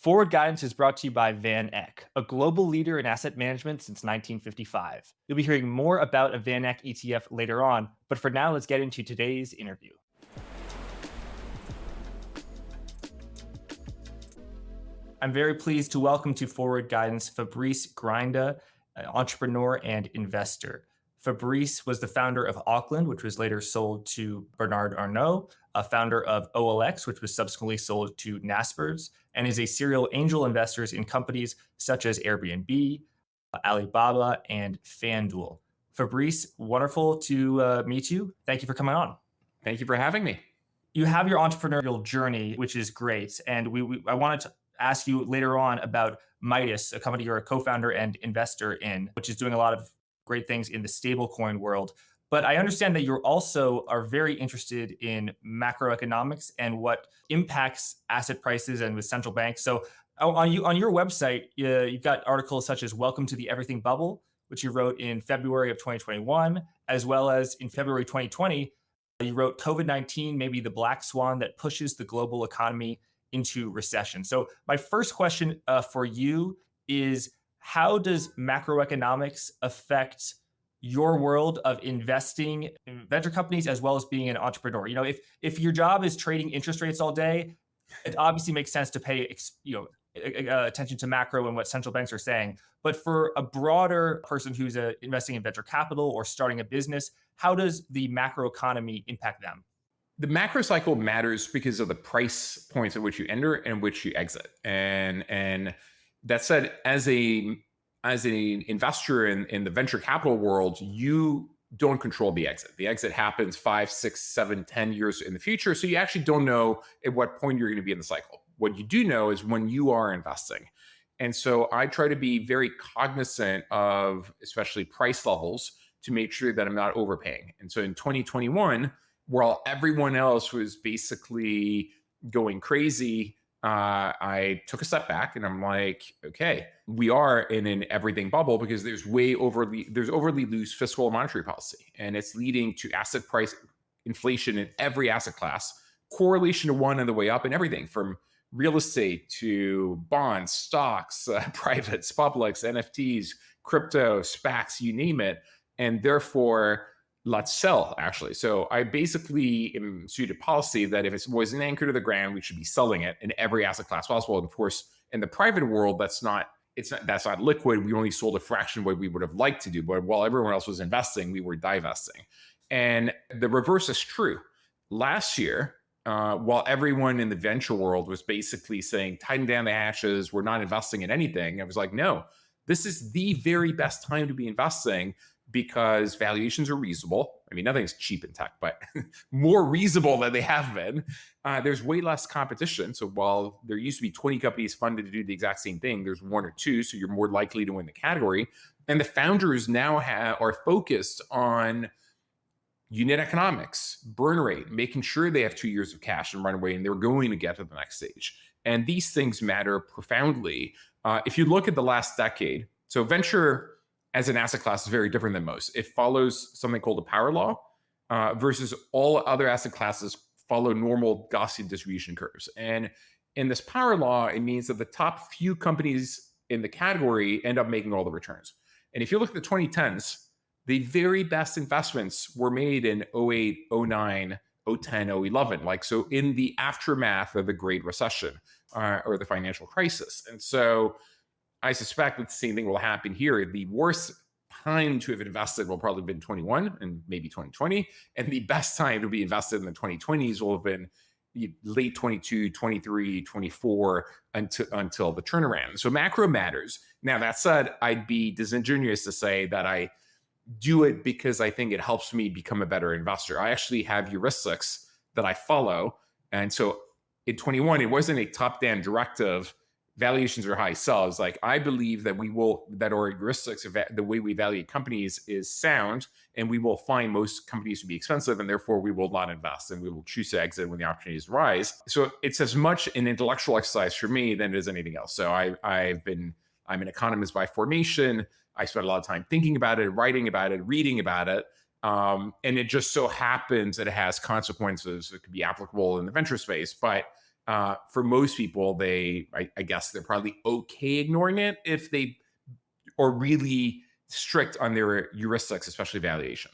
Forward Guidance is brought to you by VanEck, a global leader in asset management since 1955. You'll be hearing more about a VanEck ETF later on, but for now, let's get into today's interview. I'm very pleased to welcome to Forward Guidance Fabrice Grinda, an entrepreneur and investor. Fabrice was the founder of Auckland, which was later sold to Bernard Arnault, a founder of OLX, which was subsequently sold to Naspers, and is a serial angel investor in companies such as Airbnb, Alibaba, and FanDuel. Fabrice, wonderful to meet you. Thank you for coming on. Thank you for having me. You have your entrepreneurial journey, which is great. And I wanted to ask you later on about Midas, a company you're a co-founder and investor in, which is doing a lot of great things in the stablecoin world. But I understand that you also are very interested in macroeconomics and what impacts asset prices and with central banks. So on your website, you've got articles such as Welcome to the Everything Bubble, which you wrote in February of 2021, as well as in February 2020, you wrote COVID-19, maybe the black swan that pushes the global economy into recession. So my first question for you is, how does macroeconomics affect your world of investing in venture companies as well as being an entrepreneur? You know, if your job is trading interest rates all day, it obviously makes sense to pay attention to macro and what central banks are saying. But for a broader person who's investing in venture capital or starting a business, how does the macroeconomy impact them? The macro cycle matters because of the price points at which you enter and which you exit. And that said, as an investor in the venture capital world, you don't control the exit. The exit happens 5, 6, 7, 10 years in the future. So you actually don't know at what point you're going to be in the cycle. What you do know is when you are investing. And so I try to be very cognizant of especially price levels to make sure that I'm not overpaying. And so in 2021, while everyone else was basically going crazy, I took a step back and I'm like, okay, we are in an everything bubble because there's overly loose fiscal and monetary policy, and it's leading to asset price inflation in every asset class, correlation to one on the way up, and everything from real estate to bonds, stocks, privates, publics, NFTs, crypto, SPACs, you name it. And therefore, let's sell, actually. So I basically instituted a policy that if it was an anchor to the ground, we should be selling it in every asset class possible. And of course, in the private world, that's not liquid. We only sold a fraction of what we would have liked to do. But while everyone else was investing, we were divesting. And the reverse is true. Last year, while everyone in the venture world was basically saying, tighten down the hatches, we're not investing in anything, I was like, no, this is the very best time to be investing, because valuations are reasonable. I mean, nothing's cheap in tech, but more reasonable than they have been. There's way less competition. So while there used to be 20 companies funded to do the exact same thing, there's 1 or 2, so you're more likely to win the category. And the founders now are focused on unit economics, burn rate, making sure they have 2 years of cash and runway, and they're going to get to the next stage. And these things matter profoundly. If you look at the last decade, so venture as an asset class is very different than most. It follows something called the power law versus all other asset classes follow normal Gaussian distribution curves. And in this power law, it means that the top few companies in the category end up making all the returns. And if you look at the 2010s, the very best investments were made in 08, 09, 010, 011, like so in the aftermath of the Great Recession or the financial crisis. And so I suspect that the same thing will happen here. The worst time to have invested will probably have been 21 and maybe 2020. And the best time to be invested in the 2020s will have been late 22, 23, 24 until the turnaround. So macro matters. Now, that said, I'd be disingenuous to say that I do it because I think it helps me become a better investor. I actually have heuristics that I follow. And so in 21, it wasn't a top-down directive, valuations are high, sell. It's like, I believe that our heuristics, the way we value companies is sound, and we will find most companies to be expensive, and therefore we will not invest, and we will choose to exit when the opportunities arise. So it's as much an intellectual exercise for me than it is anything else. So I'm an economist by formation. I spent a lot of time thinking about it, writing about it, reading about it. And it just so happens that it has consequences that could be applicable in the venture space. But For most people, I guess they're probably okay ignoring it if they are really strict on their heuristics, especially valuation.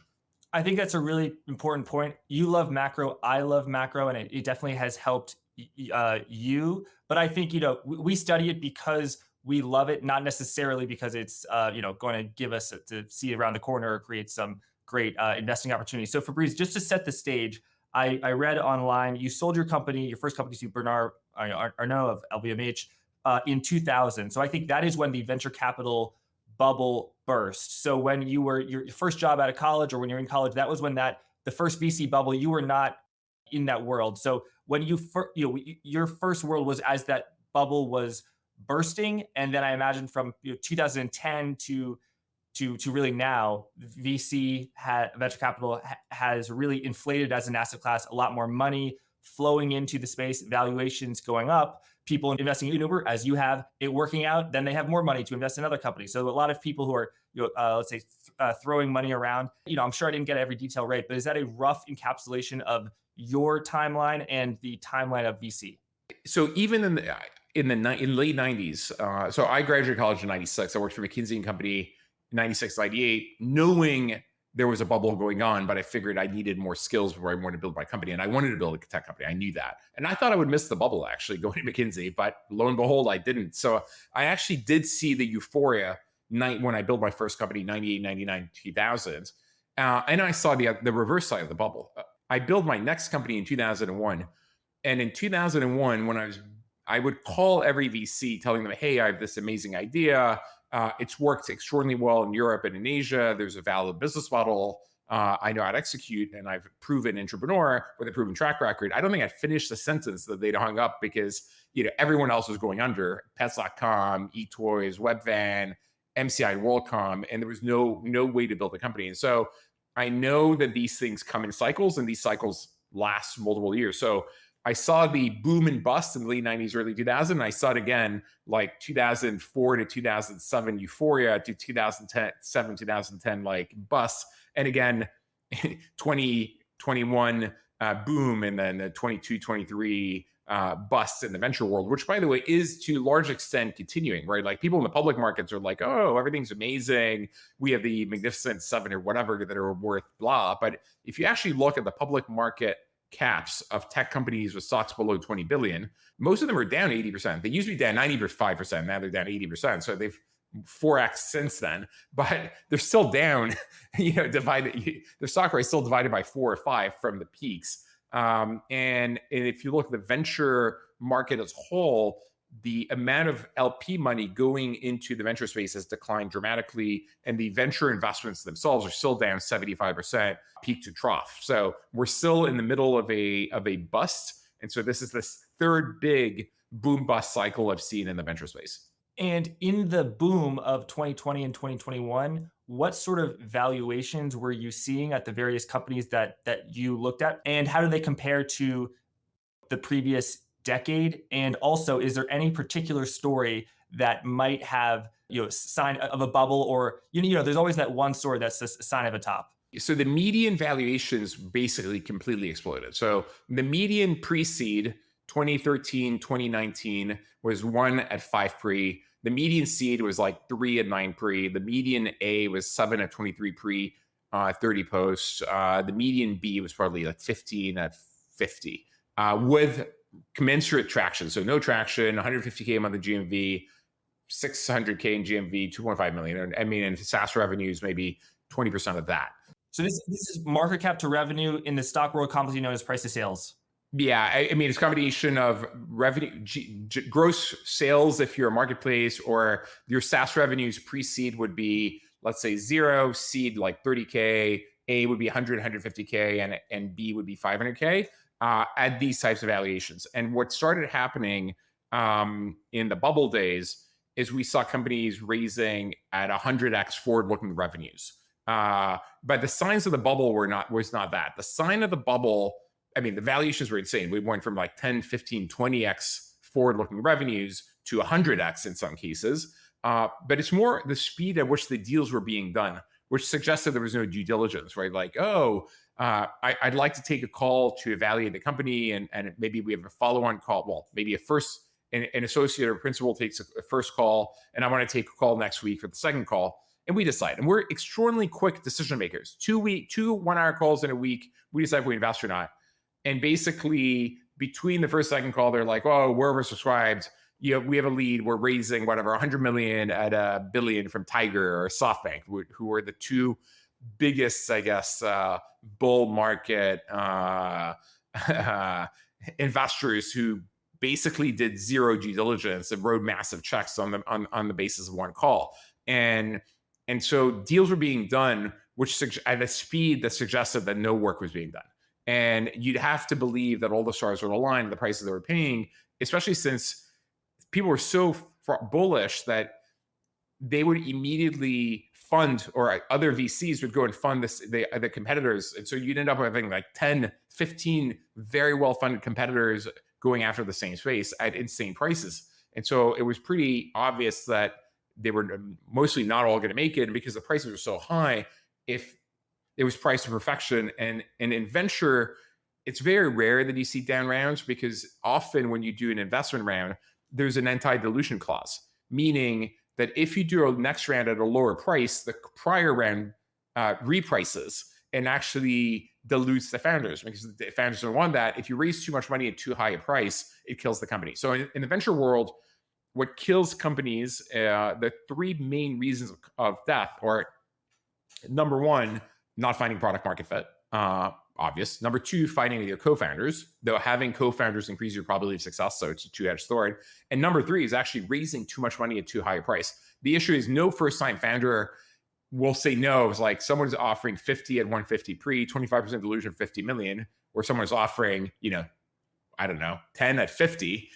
I think that's a really important point. You love macro, I love macro, and it definitely has helped you. But I think we study it because we love it, not necessarily because it's going to give us to see around the corner or create some great investing opportunities. So Fabrice, just to set the stage, I read online you sold your company, your first company, to Bernard Arnault of LVMH in 2000. So I think that is when the venture capital bubble burst. So when you were your first job out of college, or when you're in college, that was when the first VC bubble, you were not in that world. So when your first world was as that bubble was bursting, and then I imagine from 2010 to really now, venture capital has really inflated as an asset class, a lot more money flowing into the space, valuations going up, people investing in Uber, as you have it working out, then they have more money to invest in other companies. So a lot of people who are, let's say, throwing money around, I'm sure I didn't get every detail right, but is that a rough encapsulation of your timeline and the timeline of VC? So even in late 90s, so I graduated college in 96. I worked for McKinsey and Company 96, 98, knowing there was a bubble going on, but I figured I needed more skills before I wanted to build my company. And I wanted to build a tech company. I knew that. And I thought I would miss the bubble actually going to McKinsey, but lo and behold, I didn't. So I actually did see the euphoria when I built my first company, 98, 99, 2000. And I saw the reverse side of the bubble. I built my next company in 2001. And in 2001, when I would call every VC telling them, hey, I have this amazing idea. It's worked extraordinarily well in Europe and in Asia. There's a valid business model. I know how to execute, and I've proven entrepreneur with a proven track record. I don't think I finished the sentence that they'd hung up because everyone else was going under. Pets.com, eToys, Webvan, MCI, WorldCom, and there was no way to build a company. And so I know that these things come in cycles, and these cycles last multiple years. So I saw the boom and bust in the late 90s, early 2000s. And I saw it again, like 2004 to 2007 euphoria to 2007, 2010, like bust. And again, 2021 boom, and then the 22, 23 bust in the venture world, which by the way, is to a large extent continuing, right? Like people in the public markets are like, oh, everything's amazing. We have the Magnificent Seven or whatever that are worth blah. But if you actually look at the public market caps of tech companies with stocks below 20 billion, most of them are down 80%. They used to be down 95%. Now they're down 80%. So they've 4x since then, but they're still down, divided. Their stock price still divided by 4 or 5 from the peaks. And if you look at the venture market as a whole, the amount of LP money going into the venture space has declined dramatically, and the venture investments themselves are still down 75% peak to trough. So we're still in the middle of a bust. And so this is the third big boom bust cycle I've seen in the venture space. And in the boom of 2020 and 2021, what sort of valuations were you seeing at the various companies that you looked at? And how do they compare to the previous decade? And also, is there any particular story that might have sign of a bubble, or there's always that one story that's a sign of a top? So the median valuations basically completely exploded. So the median pre-seed 2013, 2019 was 1 at 5 pre. The median seed was like 3 at 9 pre. The median A was 7 at 23 pre, 30 post. The median B was probably like 15 at 50 with commensurate traction. So no traction, 150K a month in GMV, 600K in GMV, 2.5 million. I mean, in SaaS revenues, maybe 20% of that. So this is market cap to revenue in the stock world, commonly known as price to sales. Yeah, I mean, it's a combination of revenue, gross sales if you're a marketplace, or your SaaS revenues pre-seed would be, let's say 0, seed like 30K, A would be 100, 150K, and B would be 500K at these types of valuations. And what started happening in the bubble days is we saw companies raising at 100x forward-looking revenues. But the signs of the bubble was not that. The sign of the bubble, I mean, the valuations were insane. We went from like 10, 15, 20x forward-looking revenues to 100x in some cases. But it's more the speed at which the deals were being done. which suggested there was no due diligence, right? Like, I'd like to take a call to evaluate the company, and maybe we have a follow-on call. Well, maybe an associate or principal takes a first call, and I want to take a call next week for the second call, and we decide. And we're extraordinarily quick decision makers. 2 1-hour calls in a week, we decide if we invest or not. And basically, between the first second call, they're like, "Oh, we're oversubscribed. We have a lead. We're raising whatever, 100 million at $1 billion from Tiger or SoftBank, who are the two biggest, I guess, bull market investors who basically did zero due diligence and wrote massive checks on the basis of one call. And so deals were being done, which at a speed that suggested that no work was being done. And you'd have to believe that all the stars were aligned, the prices they were paying, especially since people were so bullish that they would immediately fund, or other VCs would go and fund the competitors. And so you'd end up having like 10, 15 very well-funded competitors going after the same space at insane prices. And so it was pretty obvious that they were mostly not all going to make it. And because the prices were so high, if it was priced to perfection. And in venture, it's very rare that you see down rounds, because often when you do an investment round, there's an anti-dilution clause, meaning that if you do a next round at a lower price, the prior round reprices and actually dilutes the founders, because the founders don't want that. If you raise too much money at too high a price, it kills the company. So in the venture world, what kills companies, the three main reasons of death are, number one, not finding product market fit. Obvious. Number two, fighting your co-founders, though having co-founders increase your probability of success. So it's a two-edged sword. And number three is actually raising too much money at too high a price. The issue is no first-time founder will say no. It's like someone's offering 50 at 150 pre, 25% dilution, 50 million, or someone's offering, I don't know, 10 at 50.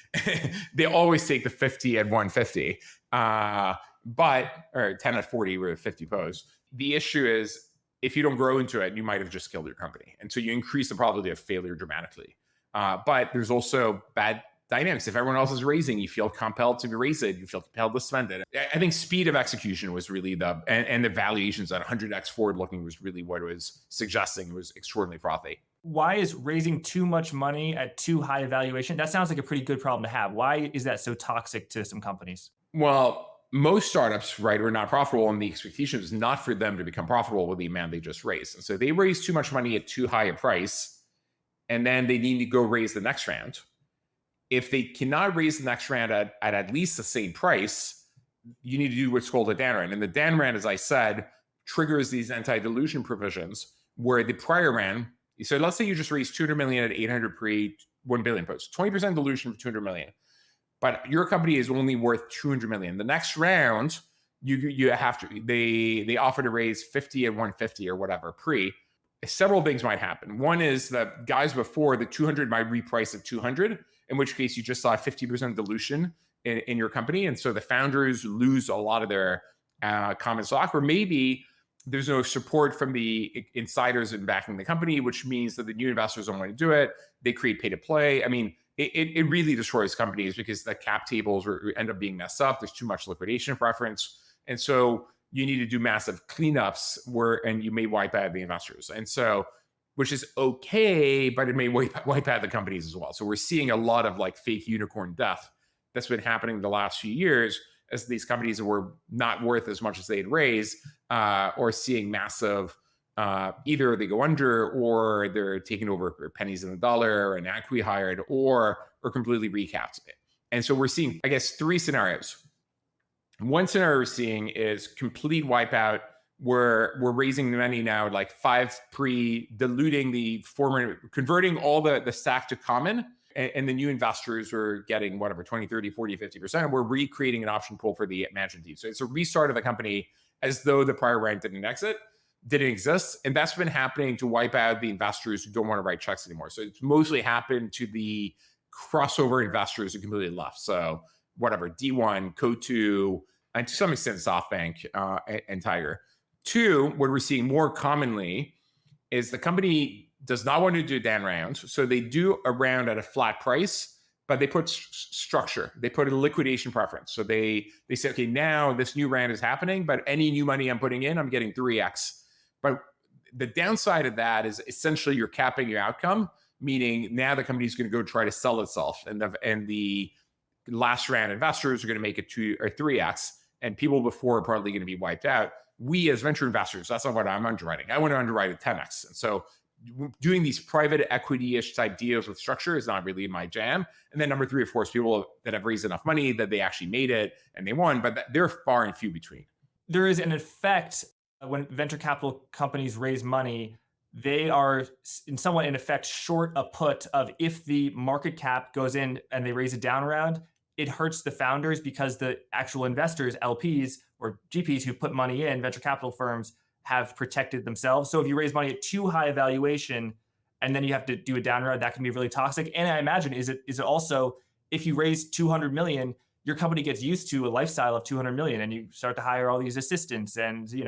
They always take the 50 at 150, or 10 at 40 with 50 pose. The issue is, if you don't grow into it, you might have just killed your company. And so you increase the probability of failure dramatically. But there's also bad dynamics. If everyone else is raising, you feel compelled to raise it. You feel compelled to spend it. I think speed of execution was really and the valuations at 100x forward looking was really what it was suggesting. It was extraordinarily frothy. Why is raising too much money at too high a valuation? That sounds like a pretty good problem to have. Why is that so toxic to some companies? Well, most startups, right, are not profitable, and the expectation is not for them to become profitable with the amount they just raised. And so they raise too much money at too high a price, and then they need to go raise the next round. If they cannot raise the next round at least the same price, you need to do what's called a down round. And the down round, as I said, triggers these anti-dilution provisions where the prior round, so let's say you just raised 200 million at 800 pre, 1 billion post, 20% dilution for 200 million. But your company is only worth 200 million. The next round, you have to, they offer to raise 50 at 150 or whatever pre. Several things might happen. One is that guys before the 200 might reprice at 200, in which case you just saw 50% dilution in your company. And so the founders lose a lot of their common stock, or maybe there's no support from the insiders in backing the company, which means that the new investors don't want to do it. They create pay to play. I mean, it really destroys companies because the cap tables end up being messed up. There's too much liquidation preference. And so you need to do massive cleanups and you may wipe out the investors. And so, which is okay, but it may wipe out the companies as well. So we're seeing a lot of like fake unicorn death that's been happening the last few years as these companies were not worth as much as they'd raised, or seeing massive, either they go under or they're taking over pennies in the dollar and acqui-hired or completely recapped. And so we're seeing, I guess, three scenarios. One scenario we're seeing is complete wipeout where we're raising the money now like 5 pre, diluting the former, converting all the stack to common, and the new investors are getting whatever, 20, 30, 40, 50%. We're recreating an option pool for the management team. So it's a restart of the company as though the prior rank didn't exist. And that's been happening to wipe out the investors who don't want to write checks anymore. So it's mostly happened to the crossover investors who completely left. So whatever, D1, Co2, and to some extent SoftBank and Tiger. Two, what we're seeing more commonly is the company does not want to do down rounds. So they do a round at a flat price. but they put structure. They put a liquidation preference. So they say, okay, now this new round is happening, but any new money I'm putting in, I'm getting 3x. But the downside of that is essentially you're capping your outcome, meaning now the company is going to go try to sell itself, and the last round investors are going to make it 2 or 3x, and people before are probably going to be wiped out. We as venture investors, that's not what I'm underwriting. I want to underwrite at 10x. And so doing these private equity-ish type deals with structure is not really my jam. And then number 3, of course, people that have raised enough money that they actually made it and they won, but they're far and few between. There is an effect when venture capital companies raise money. They are somewhat in effect short a put of if the market cap goes in and they raise a down round, it hurts the founders because the actual investors, LPs or GPs who put money in, venture capital firms, have protected themselves. So if you raise money at too high a valuation and then you have to do a down round, that can be really toxic. And I imagine is it also, if you raise 200 million, your company gets used to a lifestyle of 200 million and you start to hire all these assistants and you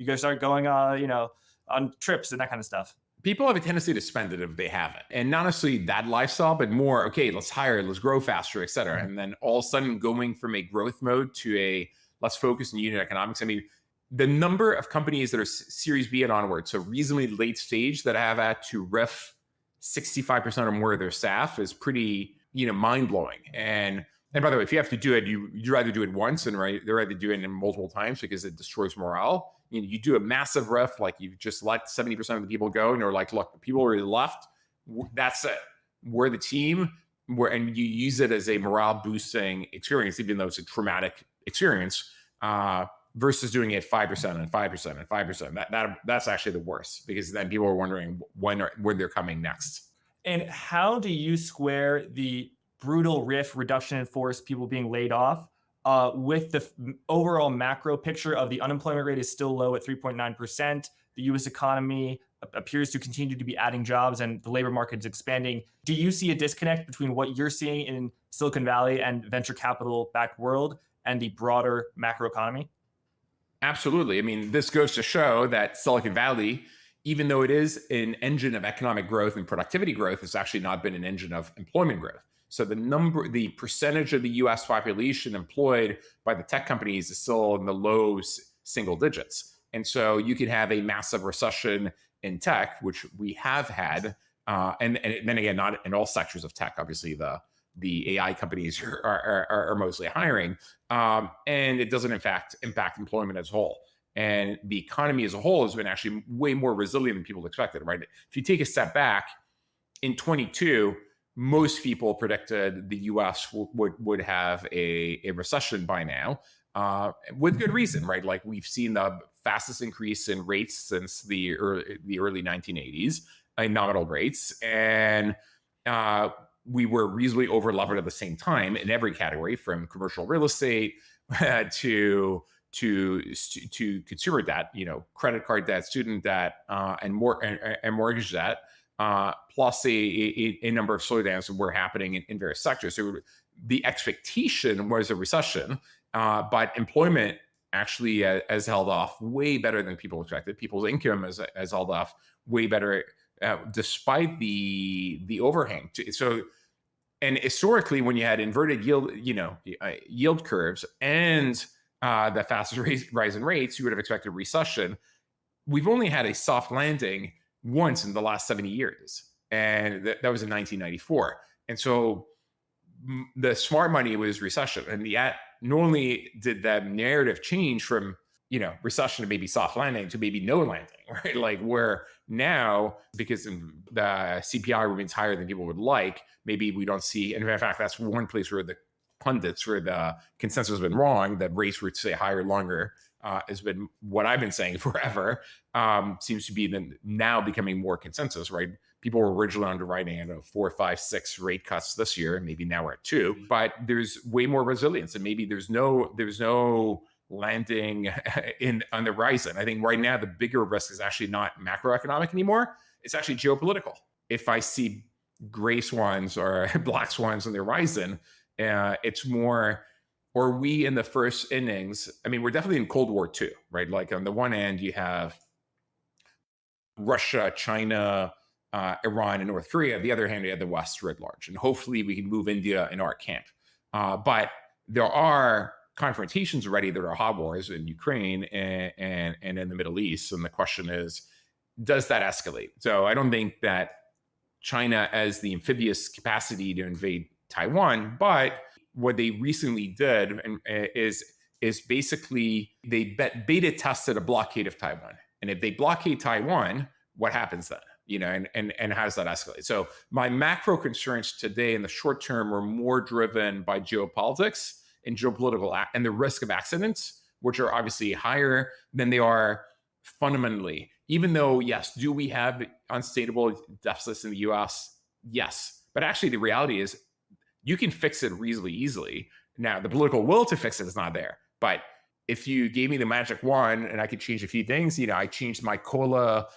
guys start going on trips and that kind of stuff. People have a tendency to spend it if they have it. And not necessarily that lifestyle, but more, okay, let's hire, let's grow faster, et cetera. And then all of a sudden going from a growth mode to a let's focus on unit economics. I mean, the number of companies that are Series B and onward, so reasonably late stage, that have had to riff 65% or more of their staff is pretty, mind-blowing. And by the way, if you have to do it, you'd rather do it once and they'd rather do it in multiple times because it destroys morale. You do a massive riff, like you just let 70% of the people go and you're like, look, the people already left. That's it. We're the team. And you use it as a morale boosting experience, even though it's a traumatic experience, versus doing it 5% and 5% and 5%. That's actually the worst because then people are wondering when they're coming next. And how do you square the brutal riff, reduction in force, people being laid off, with the overall macro picture of the unemployment rate is still low at 3.9%. The U.S. economy appears to continue to be adding jobs and the labor market is expanding. Do you see a disconnect between what you're seeing in Silicon Valley and venture capital backed world and the broader macroeconomy? Absolutely. I mean, this goes to show that Silicon Valley, even though it is an engine of economic growth and productivity growth, has actually not been an engine of employment growth. So the percentage of the US population employed by the tech companies is still in the low single digits. And so you could have a massive recession in tech, which we have had. And then again, not in all sectors of tech. Obviously, the AI companies are mostly hiring. And it doesn't in fact impact employment as a whole. And the economy as a whole has been actually way more resilient than people expected, right? If you take a step back, in 22, most people predicted the U.S. would have a recession by now, with good reason, right? Like we've seen the fastest increase in rates since the early 1980s in nominal rates, and we were reasonably over-levered at the same time in every category, from commercial real estate to consumer debt, credit card debt, student debt, and mortgage debt. Plus a number of slowdowns that were happening in various sectors. So the expectation was a recession, but employment actually has held off way better than people expected. People's income has held off way better despite the overhang. So, and historically, when you had inverted yield curves and the fastest rise in rates, you would have expected a recession. We've only had a soft landing once in the last 70 years. And that was in 1994. And so the smart money was recession. And yet, not only did that narrative change from, recession to maybe soft landing to maybe no landing, right? Like where now, because the CPI remains higher than people would like, maybe we don't see, and in fact, that's one place where the pundits, where the consensus has been wrong, that rates would stay higher longer, has been what I've been saying forever. Seems to be now becoming more consensus, right? People were originally underwriting at 4, 5, 6 rate cuts this year, and maybe now we're at 2. But there's way more resilience, and maybe there's no landing on the horizon. I think right now the bigger risk is actually not macroeconomic anymore. It's actually geopolitical. If I see gray swans or black swans on the horizon, it's more, or we in the first innings. I mean, we're definitely in Cold War II, right? Like on the one hand, you have Russia, China, Iran and North Korea. On the other hand, you have the West writ large. And hopefully we can move India in our camp. But there are confrontations already. There are hot wars in Ukraine and in the Middle East. And the question is, does that escalate? So I don't think that China has the amphibious capacity to invade Taiwan, but what they recently did is basically they beta tested a blockade of Taiwan. And if they blockade Taiwan, what happens then? And how does that escalate? So my macro concerns today in the short term are more driven by geopolitics and geopolitical and the risk of accidents, which are obviously higher than they are fundamentally. Even though, yes, do we have unstable deficits in the US? Yes. But actually, the reality is you can fix it reasonably easily. Now, the political will to fix it is not there. But if you gave me the magic wand and I could change a few things, I changed my COLA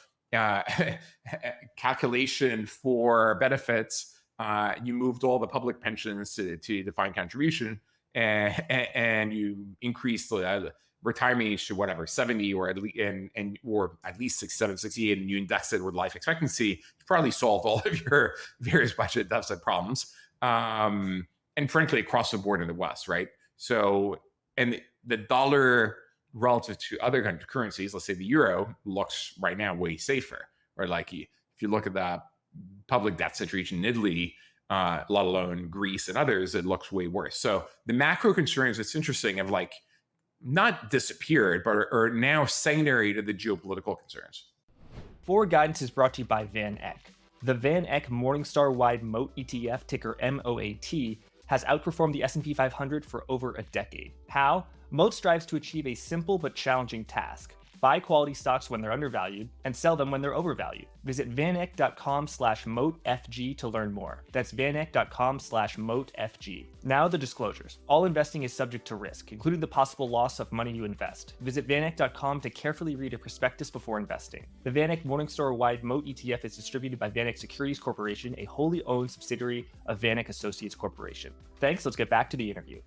calculation for benefits. You moved all the public pensions to defined contribution, and you increased the retirement age to whatever 70 or at least or at least 67, 68, and you indexed it with life expectancy. You probably solved all of your various budget deficit problems, and frankly across the board in the West, right? So, and the dollar relative to other currencies, let's say the euro, looks right now way safer. Or like if you look at the public debt situation in Italy, let alone Greece and others, it looks way worse. So the macro concerns, it's interesting, have like not disappeared, but are now secondary to the geopolitical concerns. Forward Guidance is brought to you by VanEck. The VanEck Morningstar-wide Moat ETF, ticker MOAT, has outperformed the S&P 500 for over a decade. How? Moat strives to achieve a simple but challenging task: buy quality stocks when they're undervalued and sell them when they're overvalued. Visit vaneck.com/moatfg to learn more. That's vaneck.com/moatfg. Now the disclosures. All investing is subject to risk, including the possible loss of money you invest. Visit vaneck.com to carefully read a prospectus before investing. The VanEck Morningstar-wide Moat ETF is distributed by VanEck Securities Corporation, a wholly owned subsidiary of VanEck Associates Corporation. Thanks, let's get back to the interview.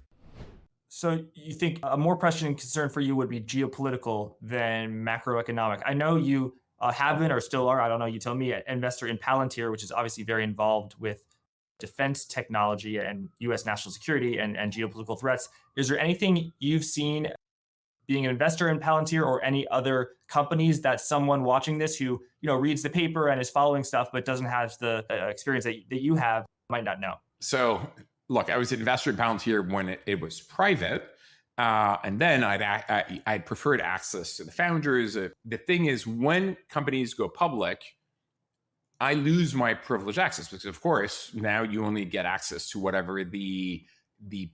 So you think a more pressing concern for you would be geopolitical than macroeconomic. I know you have been or still are, I don't know, you tell me, an investor in Palantir, which is obviously very involved with defense technology and U.S. national security and geopolitical threats. Is there anything you've seen being an investor in Palantir or any other companies that someone watching this who reads the paper and is following stuff but doesn't have the experience that you have might not know? So look, I was an investor in Palantir when it was private, and then I'd preferred access to the founders. The thing is, when companies go public, I lose my privileged access because, of course, now you only get access to whatever the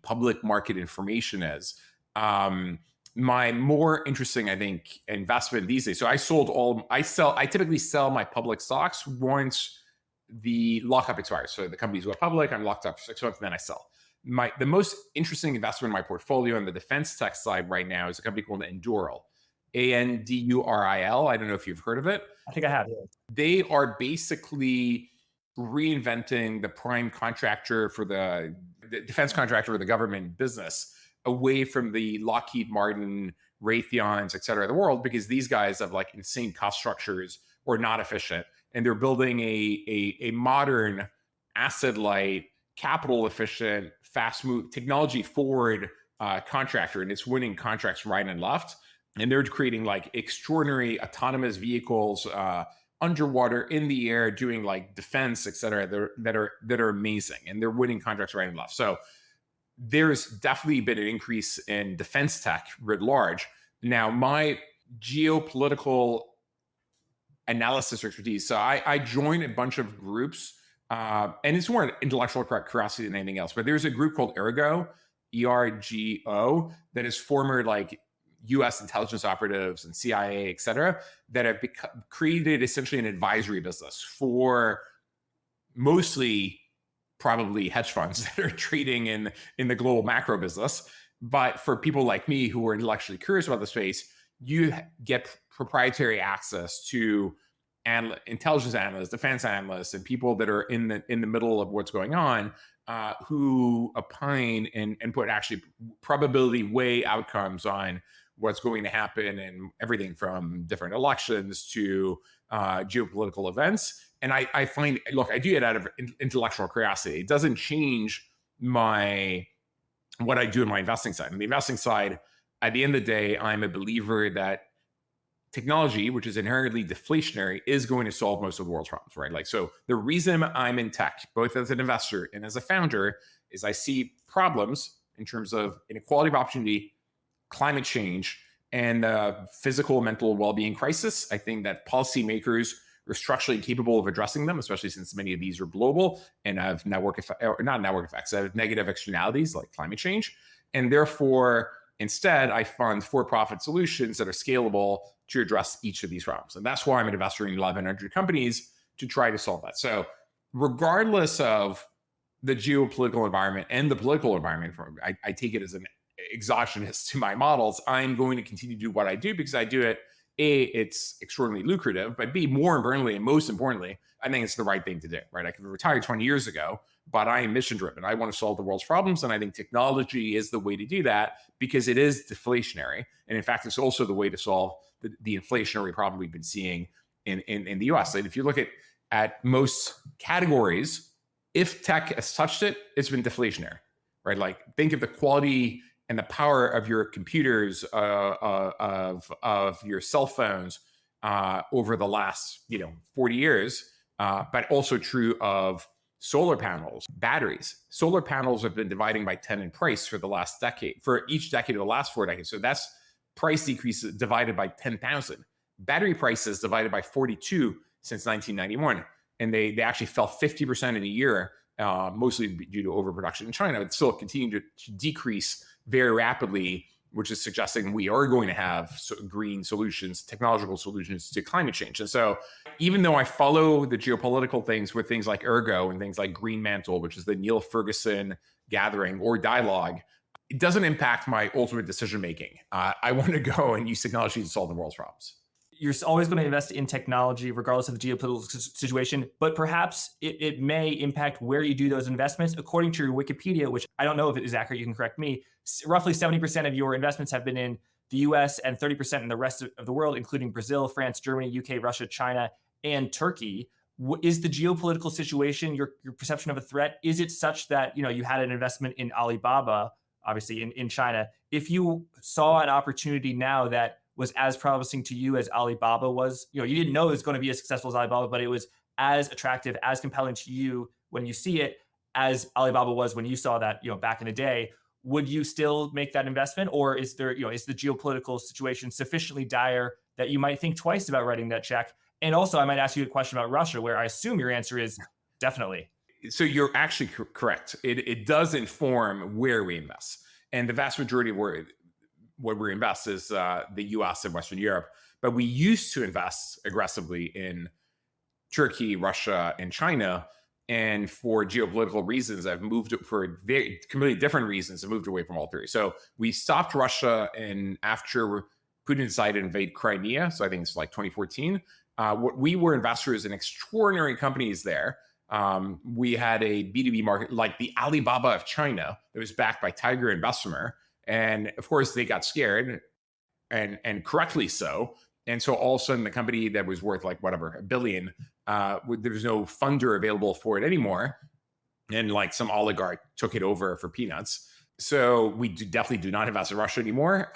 public market information is. My more interesting, I think, investment these days. So I typically sell my public stocks once the lockup expires. So the companies go public, I'm locked up for 6 months, and then I sell. The most interesting investment in my portfolio on the defense tech side right now is a company called Anduril, Anduril. I don't know if you've heard of it. I think I have. Yeah. They are basically reinventing the prime contractor for the defense contractor for the government business away from the Lockheed Martin, Raytheons, et cetera, of the world, because these guys have like insane cost structures or not efficient. And they're building a modern, asset-light, capital-efficient, fast-move, technology-forward contractor, and it's winning contracts right and left. And they're creating like extraordinary autonomous vehicles underwater, in the air, doing like defense, et cetera, that are amazing, and they're winning contracts right and left. So there's definitely been an increase in defense tech writ large. Now, my geopolitical analysis expertise. So I joined a bunch of groups, and it's more intellectual curiosity than anything else. But there's a group called Ergo, ERGO, that is former like U.S. intelligence operatives and CIA, et cetera, that have created essentially an advisory business for mostly probably hedge funds that are trading in the global macro business. But for people like me who are intellectually curious about the space, you get proprietary access to intelligence analysts, defense analysts, and people that are in the middle of what's going on, who opine and put actually probability way outcomes on what's going to happen and everything from different elections to geopolitical events. And I find, look, I do it out of intellectual curiosity. It doesn't change what I do in my investing side. On the investing side, at the end of the day, I'm a believer that technology, which is inherently deflationary, is going to solve most of the world's problems, right? Like, so the reason I'm in tech, both as an investor and as a founder, is I see problems in terms of inequality of opportunity, climate change, and physical and mental well-being crisis. I think that policymakers are structurally capable of addressing them, especially since many of these are global and have have negative externalities like climate change. And therefore, instead, I fund for-profit solutions that are scalable to address each of these problems. And that's why I'm an investor in 1,100 companies to try to solve that. So regardless of the geopolitical environment and the political environment, I take it as an exogenous to my models, I'm going to continue to do what I do because I do it. A, it's extraordinarily lucrative, but B, more importantly, and most importantly, I think it's the right thing to do, right? I could have retired 20 years ago, but I am mission driven. I want to solve the world's problems. And I think technology is the way to do that because it is deflationary. And in fact, it's also the way to solve the inflationary problem we've been seeing in the US. And if you look at most categories, if tech has touched it, it's been deflationary, right? Like think of the quality and the power of your computers, of your cell phones over the last 40 years, but also true of solar panels, batteries. Solar panels have been dividing by 10 in price for the last decade, for each decade of the last 4 decades. So that's price decreases divided by 10,000. Battery prices divided by 42 since 1991. And they actually fell 50% in a year, mostly due to overproduction in China, but still continue to decrease very rapidly, which is suggesting we are going to have green solutions, technological solutions to climate change. And so even though I follow the geopolitical things with things like Ergo and things like Green Mantle, which is the Neil Ferguson gathering or dialogue, it doesn't impact my ultimate decision-making. I want to go and use technology to solve the world's problems. You're always going to invest in technology regardless of the geopolitical situation, but perhaps it may impact where you do those investments. According to your Wikipedia, which I don't know if it is accurate, you can correct me, roughly 70% of your investments have been in the US and 30% in the rest of the world, including Brazil, France, Germany, UK, Russia, China, and Turkey. Is the geopolitical situation your perception of a threat? Is it such that you had an investment in Alibaba, obviously in China? If you saw an opportunity now that was as promising to you as Alibaba was, you didn't know it was going to be as successful as Alibaba, but it was as attractive, as compelling to you when you see it as Alibaba was when you saw that, back in the day, would you still make that investment? Or is there, is the geopolitical situation sufficiently dire that you might think twice about writing that check? And also I might ask you a question about Russia, where I assume your answer is definitely. So you're actually correct. It does inform where we invest. And the vast majority of where we invest is the US and Western Europe. But we used to invest aggressively in Turkey, Russia, and China. And for geopolitical reasons, I've moved for very completely different reasons. I moved away from all three. So we stopped Russia, and after Putin decided to invade Crimea, so I think it's like 2014, we were investors in extraordinary companies there. We had a B2B market like the Alibaba of China that was backed by Tiger and Bessemer. And of course, they got scared, and correctly so. And so all of a sudden, the company that was worth like whatever, $1 billion, there was no funder available for it anymore. And like some oligarch took it over for peanuts. So we definitely do not invest in Russia anymore.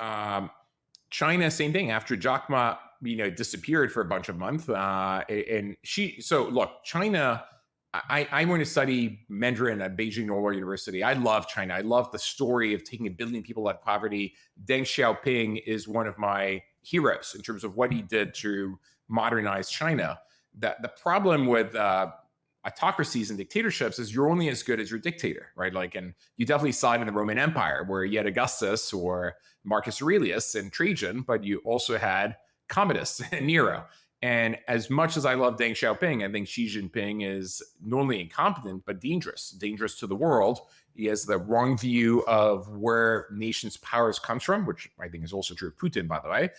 China, same thing. After Jack Ma, disappeared for a bunch of months, so look, China. I went to study Mandarin at Beijing Normal University. I love China. I love the story of taking 1 billion people out of poverty. Deng Xiaoping is one of my heroes in terms of what he did to modernize China. The problem with autocracies and dictatorships is you're only as good as your dictator, right? Like, and you definitely saw it in the Roman Empire, where you had Augustus or Marcus Aurelius and Trajan, but you also had Commodus and Nero. And as much as I love Deng Xiaoping, I think Xi Jinping is not only incompetent, but dangerous to the world. He has the wrong view of where nations' powers comes from, which I think is also true of Putin, by the way,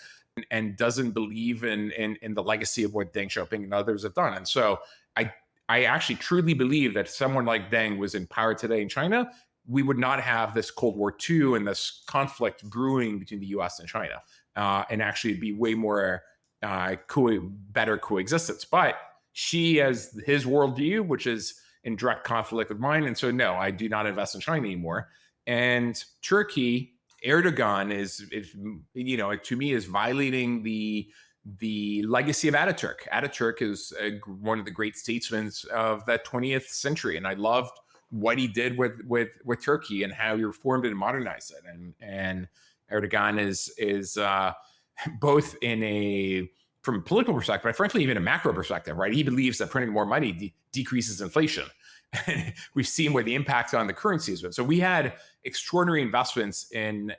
and doesn't believe in the legacy of what Deng Xiaoping and others have done. And so I actually truly believe that if someone like Deng was in power today in China, we would not have this Cold War II and this conflict brewing between the US and China, and actually be way more better coexistence. But Xi has his worldview, which is in direct conflict with mine. And so, no, I do not invest in China anymore. And Turkey, Erdogan is to me, is violating the legacy of Ataturk. Ataturk is one of the great statesmen of the 20th century. And I loved what he did with Turkey and how he reformed it and modernized it. And Erdogan is both from a political perspective, but frankly, even a macro perspective, right? He believes that printing more money decreases inflation. We've seen what the impact on the currency has been. So we had extraordinary investments in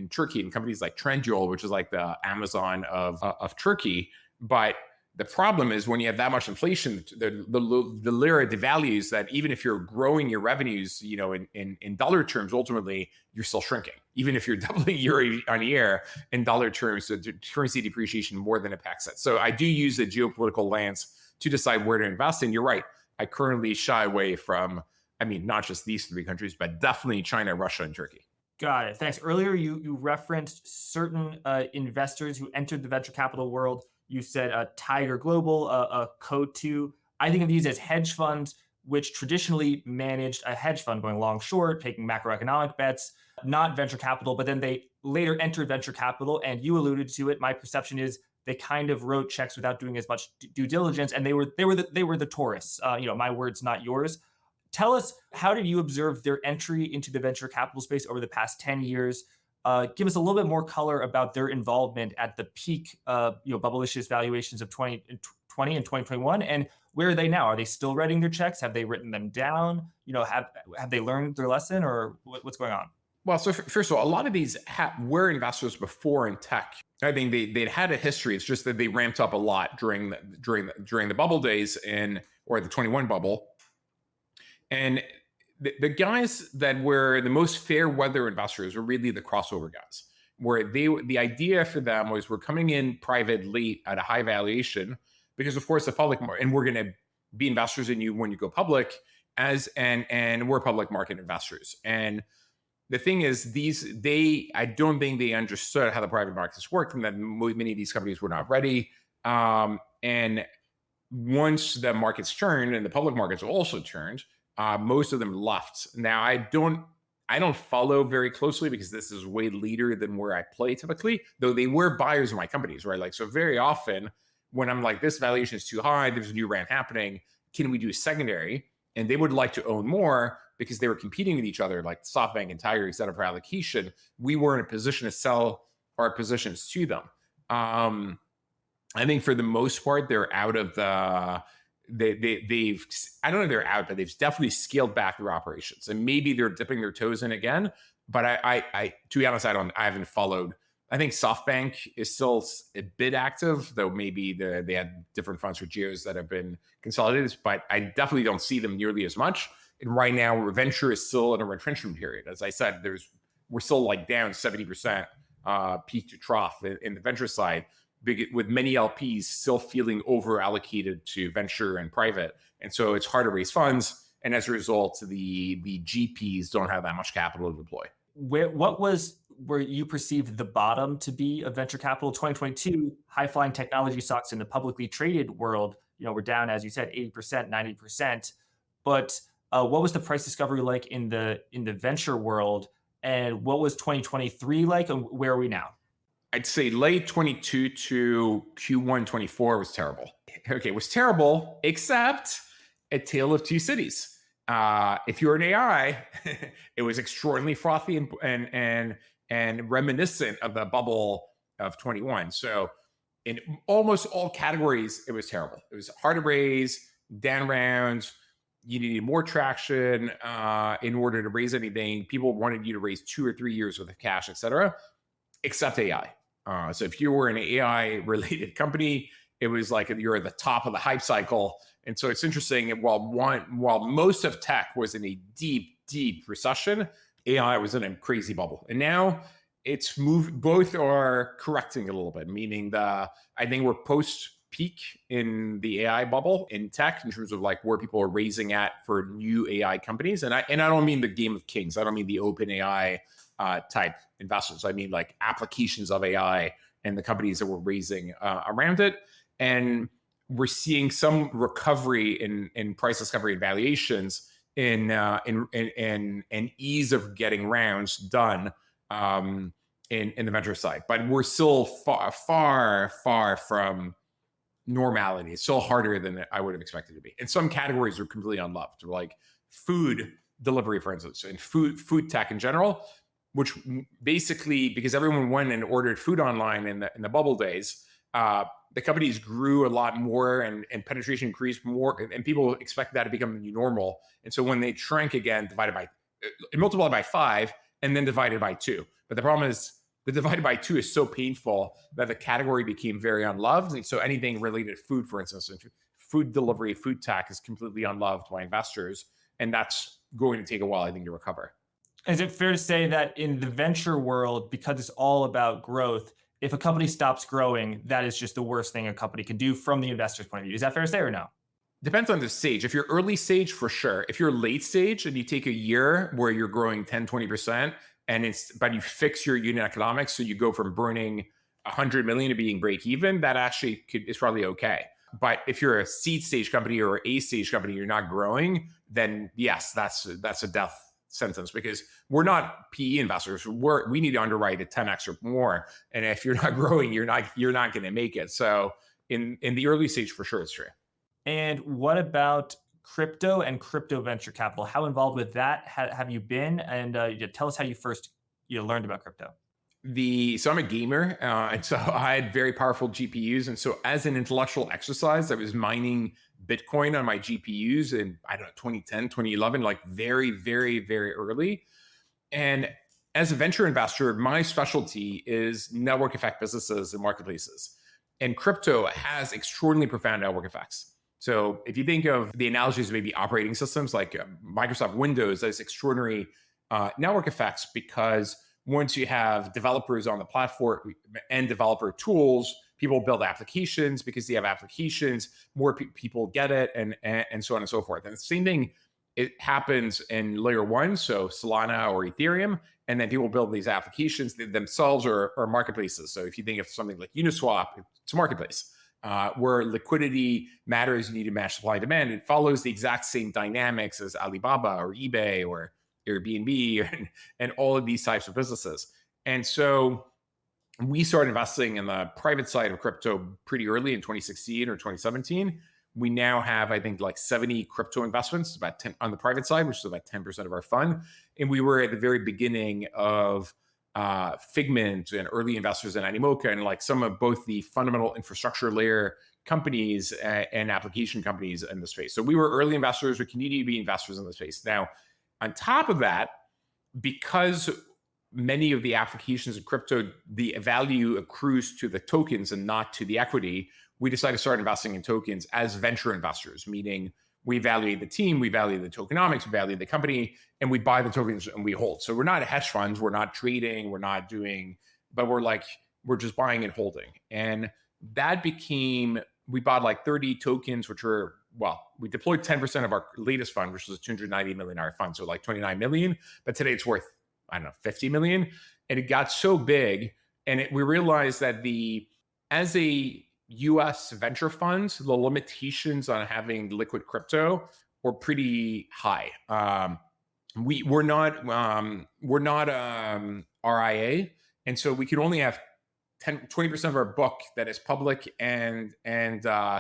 Turkey in companies like Trendyol, which is like the Amazon of Turkey. But the problem is when you have that much inflation, the lira devalues, that even if you're growing your revenues, in dollar terms, ultimately you're still shrinking. Even if you're doubling year on year in dollar terms, the currency depreciation more than impacts it. So I do use the geopolitical lens to decide where to invest. And you're right, I currently shy away from, not just these three countries, but definitely China, Russia, and Turkey. Got it. Thanks. Earlier, you referenced certain investors who entered the venture capital world. You said Tiger Global, Coatue. I think of these as hedge funds, which traditionally managed a hedge fund going long short, taking macroeconomic bets, not venture capital, but then they later entered venture capital. And you alluded to it. My perception is they kind of wrote checks without doing as much due diligence, and they were the tourists. My words, not yours. Tell us, how did you observe their entry into the venture capital space over the past 10 years? Give us a little bit more color about their involvement at the peak, bubblicious valuations of 2020 and 2021, and where are they now? Are they still writing their checks? Have they written them down? Have they learned their lesson, or what's going on? Well, so first of all, a lot of these were investors before in tech. I think they'd had a history. It's just that they ramped up a lot during the bubble days or the 21 bubble. And the guys that were the most fair weather investors were really the crossover guys, where the idea for them was, we're coming in private late at a high valuation because, of course, the public market, and we're going to be investors in you when you go public, and we're public market investors. And the thing is, I don't think they understood how the private markets worked, and that many of these companies were not ready. And once the markets turned and the public markets also turned, most of them left. Now, I don't follow very closely because this is way later than where I play typically, though they were buyers of my companies, right? Like, so very often when I'm like, this valuation is too high, there's a new round happening, can we do a secondary? And they would like to own more because they were competing with each other, like SoftBank and Tiger, et cetera, for allocation. We were in a position to sell our positions to them. I think for the most part, they're out of they've I don't know if they're out, but they've definitely scaled back their operations, and maybe they're dipping their toes in again. But I to be honest, I haven't followed. I think SoftBank is still a bit active, though maybe they had different funds for geos that have been consolidated, but I definitely don't see them nearly as much. And right now, venture is still in a retrenchment period. As I said, we're still like down 70% peak to trough in the venture side, with many LPs still feeling over allocated to venture and private. And so it's hard to raise funds. And as a result, the GPs don't have that much capital to deploy. What was where you perceived the bottom to be of venture capital? 2022, high-flying technology stocks in the publicly traded world, were down, as you said, 80%, 90%. But what was the price discovery like in the venture world? And what was 2023 like? And where are we now? I'd say late 22 to Q1 24 was terrible. Okay, it was terrible, except a tale of two cities. If you're an AI, it was extraordinarily frothy and reminiscent of the bubble of 21. So in almost all categories, it was terrible. It was hard to raise, down rounds. You needed more traction in order to raise anything. People wanted you to raise 2 or 3 years worth of cash, et cetera, except AI. So if you were an AI-related company, it was like you're at the top of the hype cycle. And so it's interesting, while most of tech was in a deep, deep recession, AI was in a crazy bubble. And now it's moved, both are correcting a little bit, meaning I think we're post peak in the AI bubble in tech in terms of like where people are raising at for new AI companies. And I don't mean the game of kings. I don't mean the open AI type investors. I mean like applications of AI and the companies that were raising around it. And we're seeing some recovery in price discovery and valuations in ease of getting rounds done in the venture side. But we're still far from normality. It's still harder than I would have expected to be. And some categories are completely unloved, like food delivery, for instance, and food tech in general, which basically, because everyone went and ordered food online in the bubble days, the companies grew a lot more and penetration increased more, and people expect that to become the new normal. And so when they shrank again, multiplied by 5 and then divided by 2. But the problem is the divided by 2 is so painful that the category became very unloved. And so anything related to food, for instance, food delivery, food tech is completely unloved by investors. And that's going to take a while, I think, to recover. Is it fair to say that in the venture world, because it's all about growth, if a company stops growing, that is just the worst thing a company can do from the investor's point of view? Is that fair to say or no? Depends on the stage. If you're early stage, for sure. If you're late stage and you take a year where you're growing 10, 20%, but you fix your unit economics, so you go from burning 100 million to being break even, that actually is probably okay. But if you're a seed stage company or a stage company, you're not growing, then yes, that's a death sentence, because we're not PE investors. We need to underwrite at 10x or more. And if you're not growing, you're not going to make it. So in the early stage, for sure, it's true. And what about crypto and crypto venture capital? How involved with that have you been? And tell us how you first learned about crypto. So I'm a gamer, and so I had very powerful GPUs. And so as an intellectual exercise, I was mining Bitcoin on my GPUs in, 2010, 2011, like very, very, very early. And as a venture investor, my specialty is network effect businesses and marketplaces. And crypto has extraordinarily profound network effects. So if you think of the analogies of maybe operating systems like Microsoft Windows, there's extraordinary network effects, because once you have developers on the platform and developer tools, people build applications. Because they have applications, more people get it, and so on and so forth. And the same thing, it happens in layer 1, so Solana or Ethereum, and then people build these applications themselves or marketplaces. So if you think of something like Uniswap, it's a marketplace where liquidity matters. You need to match supply and demand. It follows the exact same dynamics as Alibaba or eBay or Airbnb and all of these types of businesses. And so we started investing in the private side of crypto pretty early in 2016 or 2017. We now have, I think, like 70 crypto investments, about 10 on the private side, which is about 10% of our fund. And we were at the very beginning of Figment and early investors in Animoca, and like some of both the fundamental infrastructure layer companies and application companies in the space. So we were early investors. We continue to be investors in the space. Now, on top of that, because many of the applications in crypto, the value accrues to the tokens and not to the equity, we decided to start investing in tokens as venture investors, meaning we evaluate the team, we evaluate the tokenomics, we evaluate the company, and we buy the tokens and we hold. So we're not hedge funds, we're not trading, but we're just buying and holding. And that became, we bought like 30 tokens, we deployed 10% of our latest fund, which was a $290 million fund, so like 29 million. But today it's worth, 50 million. And it got so big, and we realized that as a US venture fund, the limitations on having liquid crypto were pretty high. We're not RIA, and so we could only have 20% of our book that is public and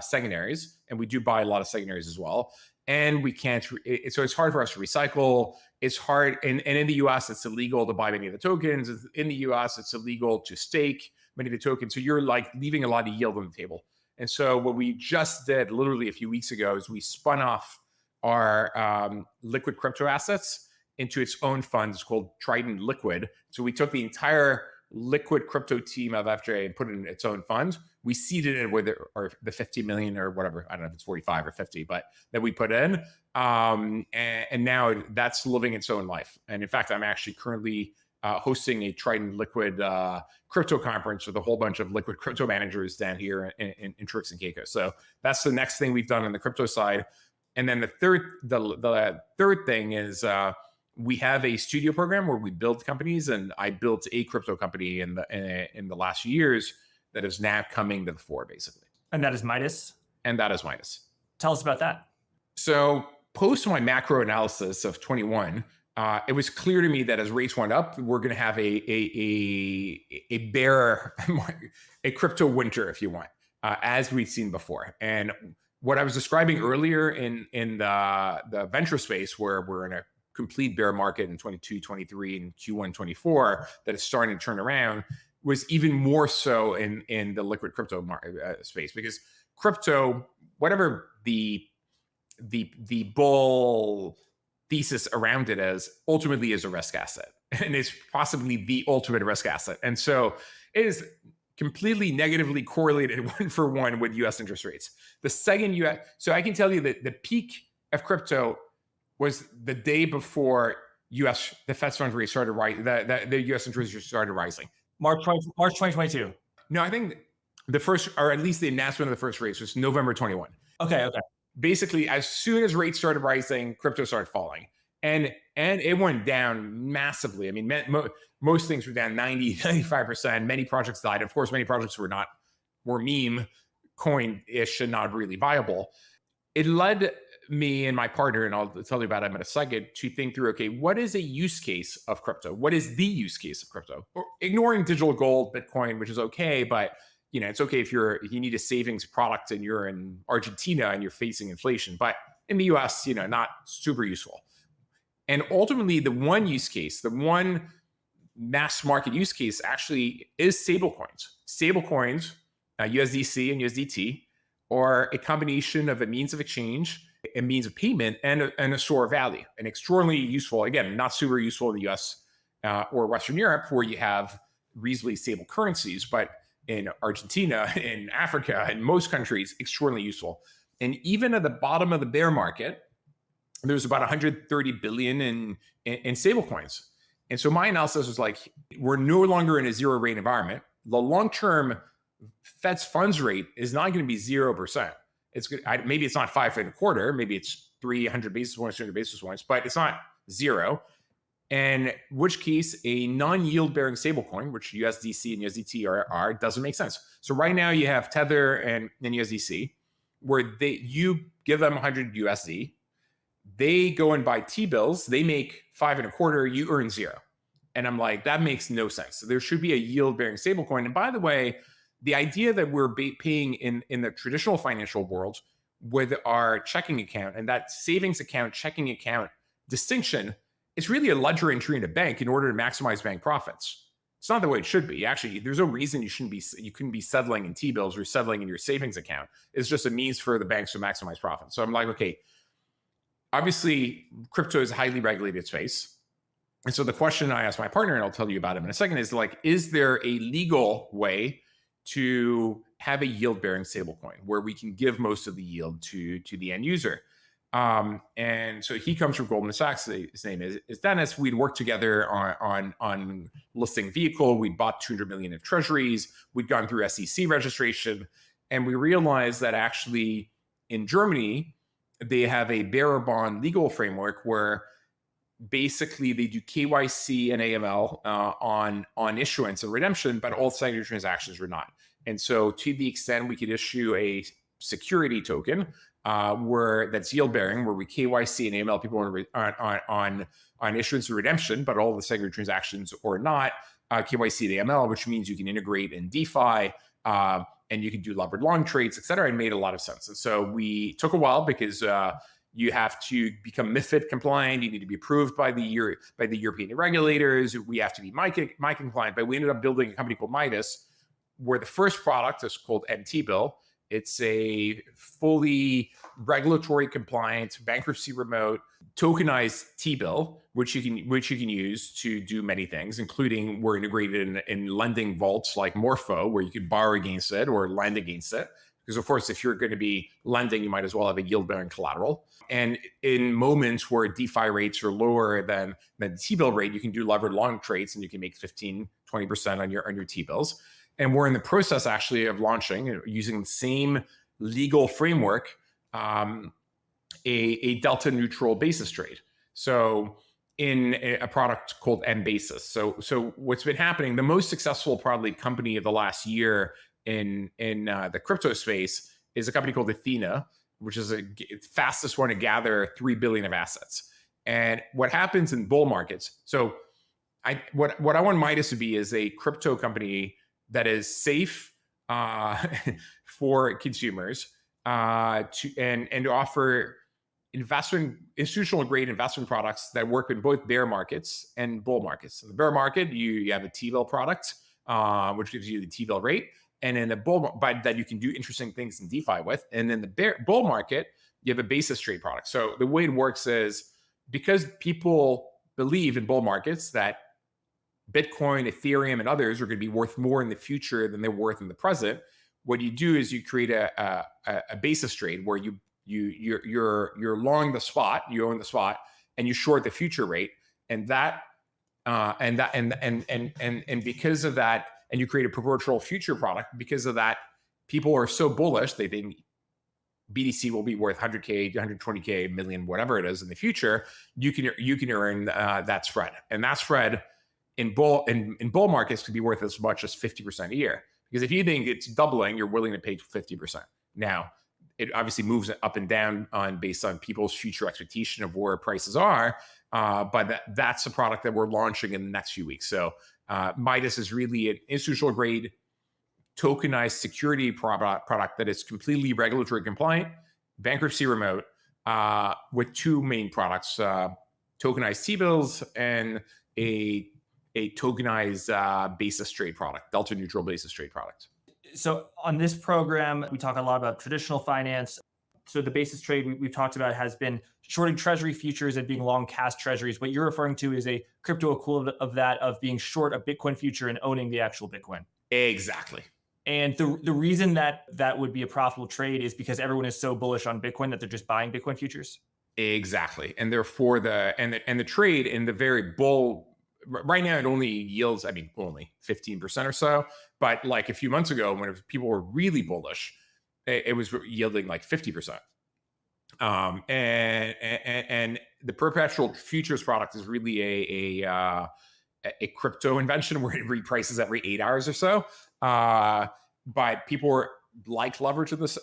secondaries, and we do buy a lot of secondaries as well. And we can't, so it's hard for us to recycle. It's hard, and in the US, it's illegal to buy many of the tokens. In the US, it's illegal to stake many of the tokens. So you're like leaving a lot of yield on the table. And so what we just did literally a few weeks ago is we spun off our liquid crypto assets into its own fund. It's called Trident Liquid. So we took the entire liquid crypto team of FJ and put it in its own fund. We seeded it with the 50 million or whatever. I don't know if it's 45 or 50, but that we put in. And now that's living its own life. And in fact, I'm actually currently hosting a Triton Liquid crypto conference with a whole bunch of liquid crypto managers down here in Turks and Caicos. So that's the next thing we've done on the crypto side. And then the third thing is we have a studio program where we build companies, and I built a crypto company in the last years that is now coming to the fore, basically. And that is Midas? And that is Midas. Tell us about that. So post my macro analysis of 21, it was clear to me that as rates went up, we're going to have a bear, a crypto winter, if you want, as we've seen before. And what I was describing earlier in the venture space, where we're in a complete bear market in 22, 23, and Q1 24 that is starting to turn around, was even more so in the liquid crypto space, because crypto, whatever the bull thesis around it is, ultimately is a risk asset, and it's possibly the ultimate risk asset. And so it is completely negatively correlated 1-for-1 with US interest rates. The second so I can tell you that the peak of crypto was the day before the Fed funds rate started rising, the US interest rates started rising. March 2022. No, I think the first, or at least the announcement of the first rates, was November 21. Okay. Basically, as soon as rates started rising, crypto started falling. And it went down massively. I mean, most things were down 90, 95%. Many projects died. Of course, many projects were meme coin-ish and not really viable. It led me and my partner, and I'll tell you about him in a second, to think through, okay, what is a use case of crypto? What is the use case of crypto? Or ignoring digital gold, Bitcoin, which is okay, but it's okay if you need a savings product and you're in Argentina and you're facing inflation, but in the US, not super useful. And ultimately, the one use case, the one mass market use case actually is stablecoins. Stablecoins, USDC and USDT, are a combination of a means of exchange, a means of payment, and a store of value. And extraordinarily useful, again, not super useful in the US or Western Europe, where you have reasonably stable currencies, but in Argentina, in Africa, in most countries, extraordinarily useful. And even at the bottom of the bear market, there's about 130 billion in stablecoins. And so my analysis was like, we're no longer in a zero rate environment. The long-term Fed's funds rate is not going to be 0%. It's good. Maybe it's not 5.25, maybe it's 300 basis points, 200 basis points, but it's not zero. In which case, a non-yield bearing stablecoin, which USDC and USDT are, doesn't make sense. So right now you have Tether and USDC, where you give them 100 USD, they go and buy T-bills, they make 5.25, you earn 0. And I'm like, that makes no sense. So there should be a yield bearing stablecoin. And by the way, the idea that we're paying in the traditional financial world with our checking account, and that savings account, checking account distinction, is really a ledger entry in a bank in order to maximize bank profits. It's not the way it should be. Actually, there's no reason you couldn't be settling in T-bills or settling in your savings account. It's just a means for the banks to maximize profits. So I'm like, okay, obviously crypto is a highly regulated space. And so the question I asked my partner, and I'll tell you about it in a second, is like, is there a legal way to have a yield-bearing stablecoin where we can give most of the yield to the end user? And so he comes from Goldman Sachs. His name is Dennis. We'd worked together on listing vehicle. We'd bought 200 million of treasuries. We'd gone through SEC registration, and we realized that actually in Germany, they have a bearer bond legal framework where basically they do KYC and AML on issuance and redemption, but all secondary transactions are not. And so to the extent we could issue a security token where that's yield bearing, where we KYC and AML people on issuance and redemption, but all the secondary transactions or not, KYC and AML, which means you can integrate in DeFi and you can do levered long trades, et cetera. It made a lot of sense. And so we took a while because you have to become MiFID compliant. You need to be approved by the European regulators. We have to be MiCA compliant. But we ended up building a company called Midas, where the first product is called mTbill. It's a fully regulatory compliant, bankruptcy remote, tokenized T-bill, which you can use to do many things, including we're integrated in lending vaults like Morpho, where you can borrow against it or lend against it, because of course, if you're going to be lending, you might as well have a yield-bearing collateral. And in moments where DeFi rates are lower than the T-bill rate, you can do levered long trades and you can make 15, 20% on your T-bills. And we're in the process actually of launching, using the same legal framework, a delta neutral basis trade. So in a product called mBasis. So what's been happening, the most successful probably company of the last year in the crypto space is a company called Athena, which is the fastest one to gather 3 billion of assets. And what happens in bull markets, so what I want Midas to be is a crypto company that is safe for consumers, to offer institutional grade investment products that work in both bear markets and bull markets. In the bear market, you have a T-bill product, which gives you the T-bill rate, and in the bull, but that you can do interesting things in DeFi with. And in the bull market, you have a basis trade product. So the way it works is, because people believe in bull markets that Bitcoin, Ethereum, and others are going to be worth more in the future than they're worth in the present, what you do is you create a basis trade where you're long the spot, you own the spot, and you short the future rate, and because of that, and you create a proportional future product. Because of that, people are so bullish they think BTC will be worth 100K, 120K, million, whatever it is in the future. You can earn that spread, and that spread in bull markets could be worth as much as 50% a year. Because if you think it's doubling, you're willing to pay 50%. Now, it obviously moves up and down based on people's future expectation of where prices are, but that's a product that we're launching in the next few weeks. So Midas is really an institutional grade tokenized security product that is completely regulatory compliant, bankruptcy remote, with two main products: tokenized T-bills and a tokenized basis trade product, delta neutral basis trade product. So on this program, we talk a lot about traditional finance. So the basis trade we've talked about has been shorting Treasury futures and being long cash Treasuries. What you're referring to is a crypto equivalent of that, of being short a Bitcoin future and owning the actual Bitcoin. Exactly. And the reason that would be a profitable trade is because everyone is so bullish on Bitcoin that they're just buying Bitcoin futures. Exactly. And therefore the trade in the very bull, right now it only yields, only 15% or so. But like a few months ago, when people were really bullish, it was yielding like 50%. And the perpetual futures product is really a crypto invention where it reprices every 8 hours or so. But people like leverage in this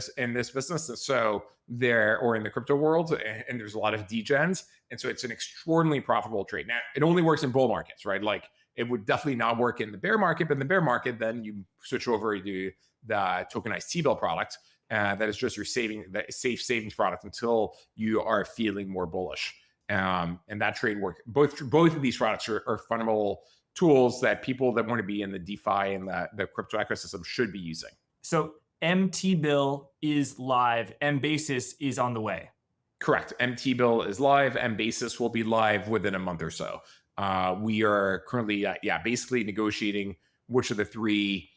business, and so or in the crypto world, and there's a lot of degens, and so it's an extraordinarily profitable trade. Now, it only works in bull markets, right? Like, it would definitely not work in the bear market, but in the bear market, then you switch over to the tokenized T-bill product. That is just your safe savings product until you are feeling more bullish. And that trade work. Both of these products are fundamental tools that people that want to be in the DeFi and the crypto ecosystem should be using. So MT-bill is live. mBasis is on the way. Correct. MT-bill is live. mBasis will be live within a month or so. We are currently, basically negotiating which of the three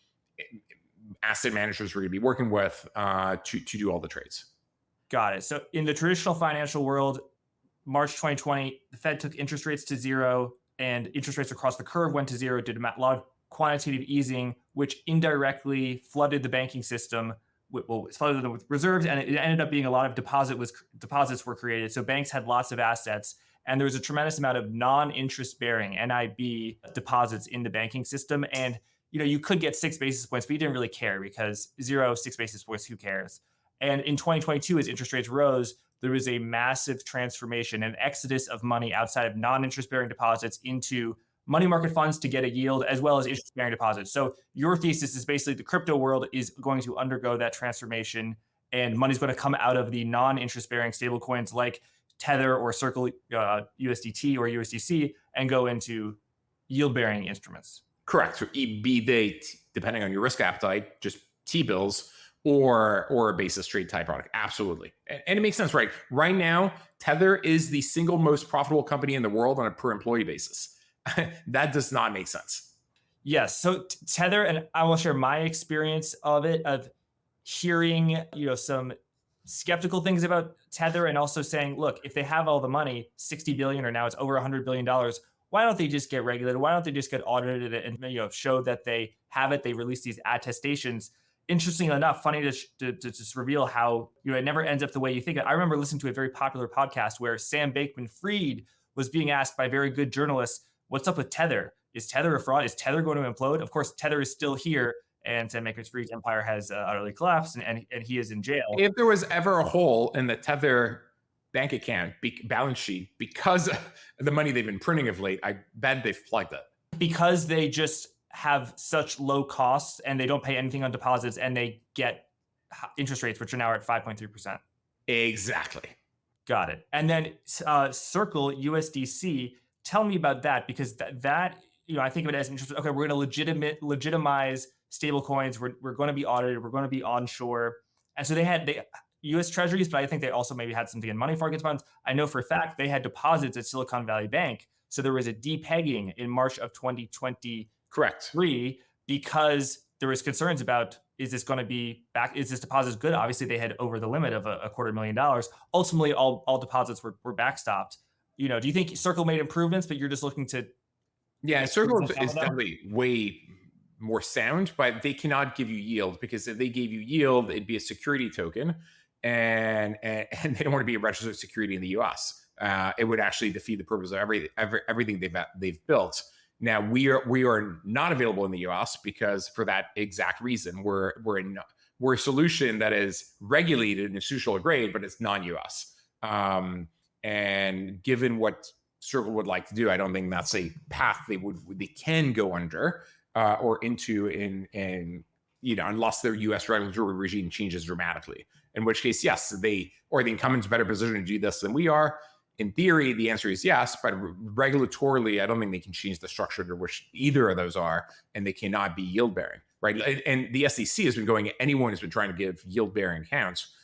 asset managers we're going to be working with to do all the trades. Got it. So in the traditional financial world, March 2020, the Fed took interest rates to zero, and interest rates across the curve went to zero, did a lot of quantitative easing, which indirectly flooded the banking system. Flooded them with reserves, and it ended up being a lot of deposits were created. So banks had lots of assets, and there was a tremendous amount of non-interest bearing NIB deposits in the banking system. And you could get 6 basis points, but you didn't really care because 6 basis points, who cares? And in 2022, as interest rates rose, there was a massive transformation, an exodus of money outside of non-interest bearing deposits into money market funds to get a yield, as well as interest bearing deposits. So your thesis is basically the crypto world is going to undergo that transformation, and money's going to come out of the non-interest bearing stable coins like Tether or Circle, USDT or USDC, and go into yield bearing instruments. Correct. So be they, depending on your risk appetite, just T-bills or a basis trade type product. Absolutely. And it makes sense, right? Right now, Tether is the single most profitable company in the world on a per employee basis. That does not make sense. Yes. So Tether, and I will share my experience of it. hearing, some skeptical things about Tether, and also saying, look, if they have all the money, 60 billion, or now it's over $100 billion, why don't they just get regulated? Why don't they just get audited and show that they have it? They release these attestations. Interestingly enough, funny to just reveal how it never ends up the way you think. I remember listening to a very popular podcast where Sam Bankman-Fried was being asked by very good journalists, what's up with Tether? Is Tether a fraud? Is Tether going to implode? Of course, Tether is still here, and Sam Bankman-Fried's empire has utterly collapsed, and he is in jail. If there was ever a hole in the Tether bank account balance sheet because of the money they've been printing of late, I bet they've plugged it. Because they just have such low costs and they don't pay anything on deposits, and they get interest rates, which are now at 5.3%. Exactly. Got it. And then Circle USDC, tell me about that, because that I think of it as interesting. Okay, we're going to legitimize stable coins. We're going to be audited. We're going to be onshore. And so they had U.S. Treasuries, but I think they also maybe had something in money market funds. I know for a fact they had deposits at Silicon Valley Bank. So there was a depegging in March of 2023. Correct. Because there was concerns about, is this going to be back? Is this deposit good? Obviously, they had over the limit of a $250,000. Ultimately, all deposits were backstopped. Do you think Circle made improvements, but you're just looking to? Yeah, Circle is definitely way more sound, but they cannot give you yield, because if they gave you yield, it'd be a security token, and they don't want to be a registered security in the U.S. It would actually defeat the purpose of everything they've built. Now we are not available in the U.S. because for that exact reason, we're a solution that is regulated and institutional grade, but it's non-U.S. And given what Circle would like to do, I don't think that's a path they can go under or into in unless their U.S. regulatory regime changes dramatically. In which case, yes, the incumbent's better position to do this than we are. In theory, the answer is yes, but regulatorily, I don't think they can change the structure to which either of those are, and they cannot be yield bearing, right? And the SEC has been going at anyone who's been trying to give yield bearing accounts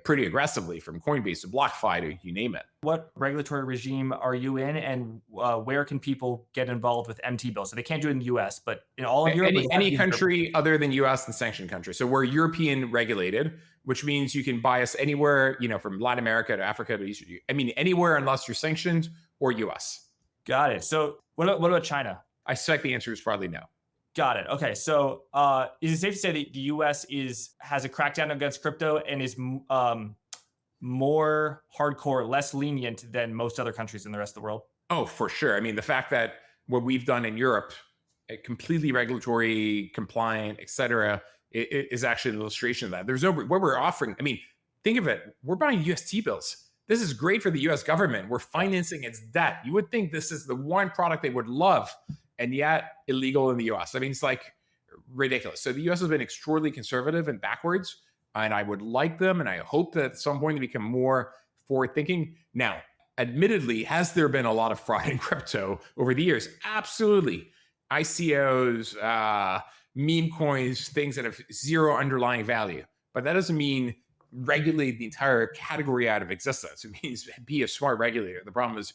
pretty aggressively, from Coinbase to BlockFi to you name it. What regulatory regime are you in, and where can people get involved with MT bills? So they can't do it in the US, but in all of Europe? Any country other than US and sanctioned countries. So we're European regulated, which means you can buy us anywhere, from Latin America to Africa to Eastern. Anywhere unless you're sanctioned or US. Got it. So what about China? I suspect the answer is probably no. Got it. Okay. So is it safe to say that the US has a crackdown against crypto and is more hardcore, less lenient than most other countries in the rest of the world? Oh, for sure. The fact that what we've done in Europe, completely regulatory compliant, et cetera, it is actually an illustration of that. There's no, what we're offering. Think of it. We're buying UST bills. This is great for the US government. We're financing its debt. You would think this is the one product they would love, and yet illegal in the US. It's like ridiculous. So the US has been extraordinarily conservative and backwards, and I would like them, and I hope that at some point they become more forward thinking. Now, admittedly, has there been a lot of fraud in crypto over the years? Absolutely. ICOs, meme coins, things that have zero underlying value. But that doesn't mean regulate the entire category out of existence. It means be a smart regulator. The problem is,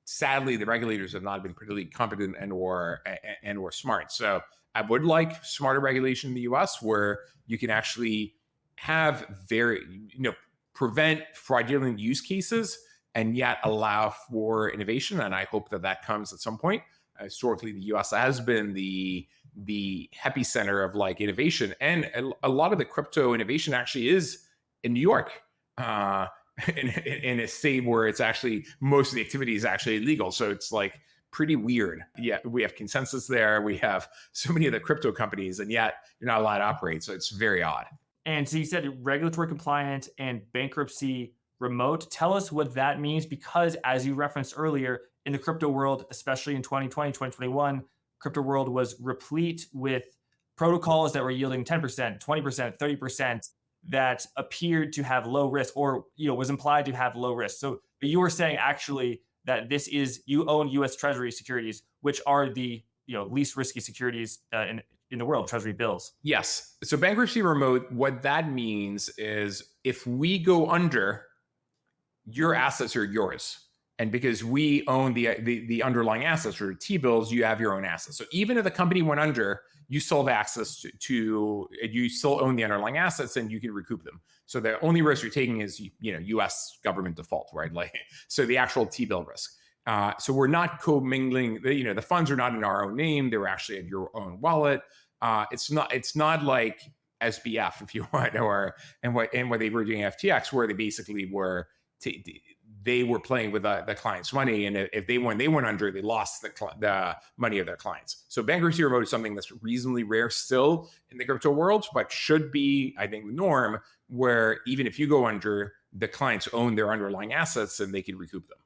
sadly, the regulators have not been particularly competent and or smart. So I would like smarter regulation in the US, where you can actually have prevent fraudulent use cases and yet allow for innovation. And I hope that comes at some point. Historically, the US has been the epicenter of innovation, and a lot of the crypto innovation actually is in New York, in a state where it's actually most of the activity is actually illegal. So it's pretty weird. Yeah, we have consensus there. We have so many of the crypto companies, and yet you're not allowed to operate. So it's very odd. And so you said regulatory compliant and bankruptcy remote. Tell us what that means, because as you referenced earlier, in the crypto world, especially in 2020, 2021, crypto world was replete with protocols that were yielding 10%, 20%, 30% that appeared to have low risk, or was implied to have low risk. So but you were saying actually that you own US Treasury securities, which are the least risky securities in the world, Treasury bills. Yes. So bankruptcy remote, what that means is if we go under, your assets are yours. And because we own the underlying assets or T-bills, you have your own assets. So even if the company went under, you still have access to you still own the underlying assets and you can recoup them. So the only risk you're taking is, U.S. government default, right? Like, so the actual T-bill risk. So we're not commingling. The funds are not in our own name; they're actually in your own wallet. It's not like SBF, if you want, and what they were doing at FTX, where they basically were they were playing with the client's money, and if they went under, they lost the money of their clients. So bankruptcy remote is something that's reasonably rare still in the crypto world, but should be, I think, the norm, where even if you go under, the clients own their underlying assets and they can recoup them.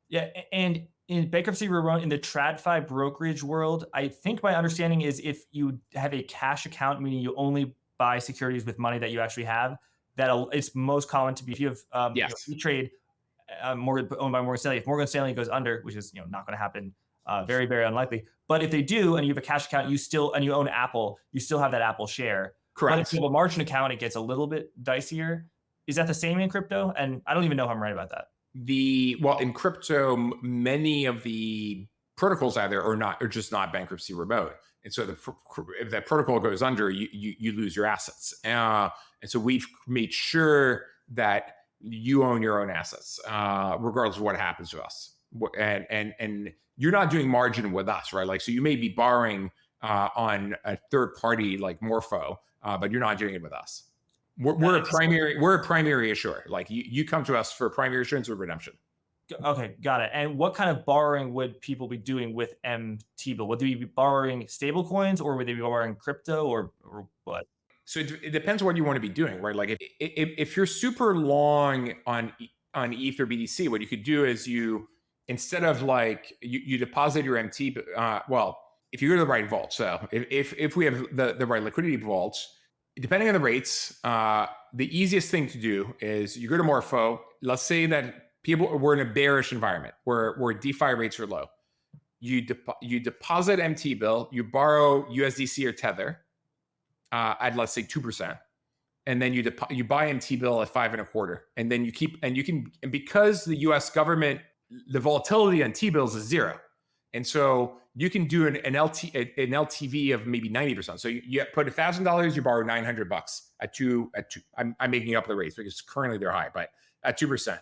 Yeah, and in bankruptcy remote, in the TradFi brokerage world, I think my understanding is if you have a cash account, meaning you only buy securities with money that you actually have, that it's most common to be, if you have E-Trade owned by Morgan Stanley. If Morgan Stanley goes under, which is not going to happen, very, very unlikely. But if they do, and you have a cash account, and you own Apple, you still have that Apple share. Correct. But if you have a margin account, it gets a little bit dicier. Is that the same in crypto? And I don't even know if I'm right about that. In crypto, many of the protocols either are just not bankruptcy remote, and so if that protocol goes under, you lose your assets. And so we've made sure that you own your own assets, regardless of what happens to us. And you're not doing margin with us, right? Like, so you may be borrowing on a third party like Morpho, but you're not doing it with us. We're a primary issuer. Like, you come to us for primary issuance or redemption. Okay, got it. And what kind of borrowing would people be doing with T-bill? Would they be borrowing stable coins, or would they be borrowing crypto, or what? So it depends what you want to be doing, right? Like, if you're super long on ETH or BTC, what you could do is instead of like you deposit your MT. If you go to the right vault. So if we have the right liquidity vaults, depending on the rates, the easiest thing to do is you go to Morpho. Let's say that we're in a bearish environment where DeFi rates are low. You deposit MT bill, you borrow USDC or Tether at, let's say, 2%, and then you buy MT bill at 5.25, and then because the U.S. government, the volatility on T bills is zero, and so you can do an LTV of maybe 90%. So you put $1,000, you borrow $900 at two. I'm making up the rates because currently they're high, but at 2%.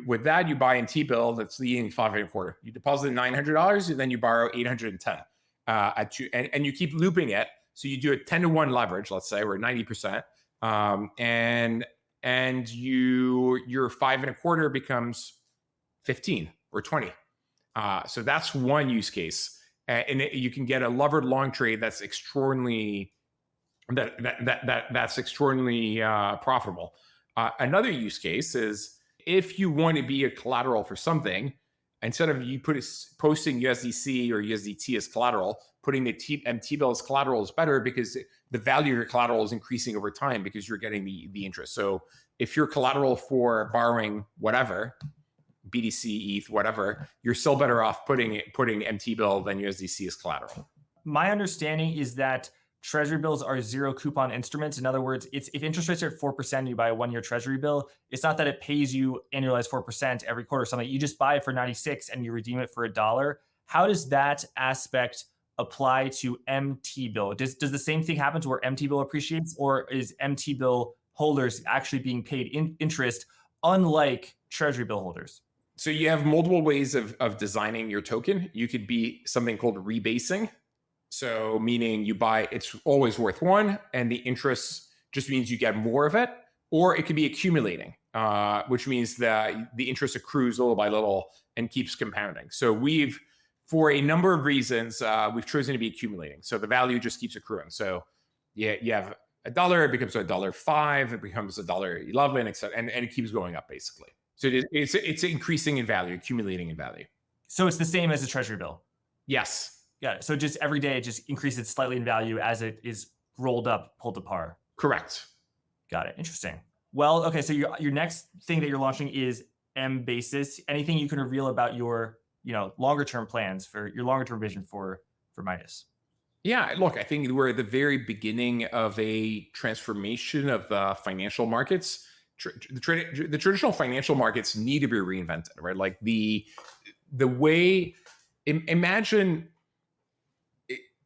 With that, you buy in T-bill that's leading 5.25. You deposit $900, and then you borrow $810 at 2, and you keep looping it. So you do a 10-to-1 leverage, let's say, or 90%, and your 5.25 becomes 15 or 20. So that's one use case, and you can get a levered long trade that's extraordinarily profitable. Another use case is, if you want to be a collateral for something, instead of posting USDC or USDT as collateral, putting the MT bill as collateral is better, because the value of your collateral is increasing over time because you're getting the interest. So if you're collateral for borrowing whatever, BTC, ETH, whatever, you're still better off putting MT bill than USDC as collateral. My understanding is that Treasury bills are zero coupon instruments. In other words, if interest rates are at 4% and you buy a 1-year Treasury bill, it's not that it pays you annualized 4% every quarter or something. You just buy it for 96 and you redeem it for $1. How does that aspect apply to MT bill? Does the same thing happen to where MT bill appreciates, or is MT bill holders actually being paid interest, unlike Treasury bill holders? So you have multiple ways of designing your token. You could be something called rebasing. So meaning you buy, it's always worth 1, and the interest just means you get more of it. Or it could be accumulating, which means that the interest accrues little by little and keeps compounding. So for a number of reasons, we've chosen to be accumulating. So the value just keeps accruing. So you have $1, it becomes $1.05, it becomes $1.11, etc., and it keeps going up basically. So it's increasing in value, accumulating in value. So it's the same as a Treasury bill. Yes. Yeah. So just every day it just increases slightly in value as it is rolled up, pulled to par. Correct. Got it. Interesting. Well, okay. So your next thing that you're launching is mBasis. Anything you can reveal about your longer term plans, for your longer term vision for Midas? Yeah, look, I think we're at the very beginning of a transformation of the financial markets. The traditional financial markets need to be reinvented, right? Like the way, imagine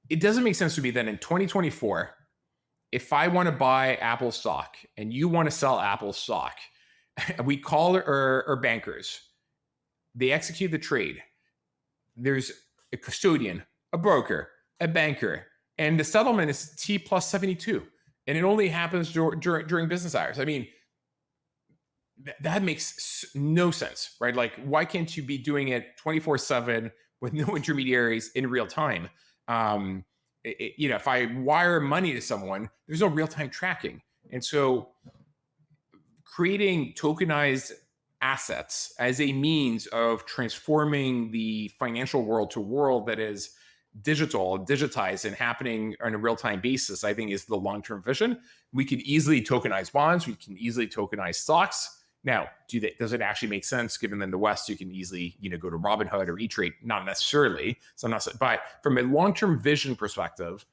it doesn't make sense to me that in 2024, if I want to buy Apple stock and you want to sell Apple stock, we call our bankers, they execute the trade. There's a custodian, a broker, a banker, and the settlement is T plus 72. And it only happens during business hours. I mean, that makes no sense, right? Like, why can't you be doing it 24/7 with no intermediaries in real time? If I wire money to someone, there's no real time tracking. And so creating tokenized assets as a means of transforming the financial world to a world that is digital, digitized, and happening on a real-time basis, I think is the long-term vision. We could easily tokenize bonds. We can easily tokenize stocks. Now, does it actually make sense given that in the West, you can easily, go to Robinhood or E-Trade? Not necessarily. So I'm not, but from a long-term vision perspective,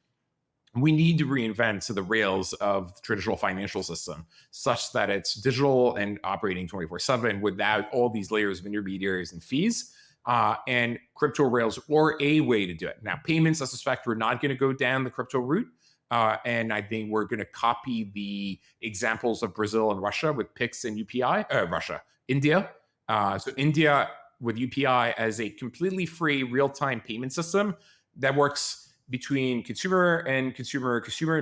we need to reinvent the rails of the traditional financial system such that it's digital and operating 24/7 without all these layers of intermediaries and fees. And crypto rails or a way to do it. Now, payments, I suspect we're not going to go down the crypto route. And I think we're going to copy the examples of Brazil and Russia with PIX and UPI. India. So India with UPI as a completely free real-time payment system that works between consumer and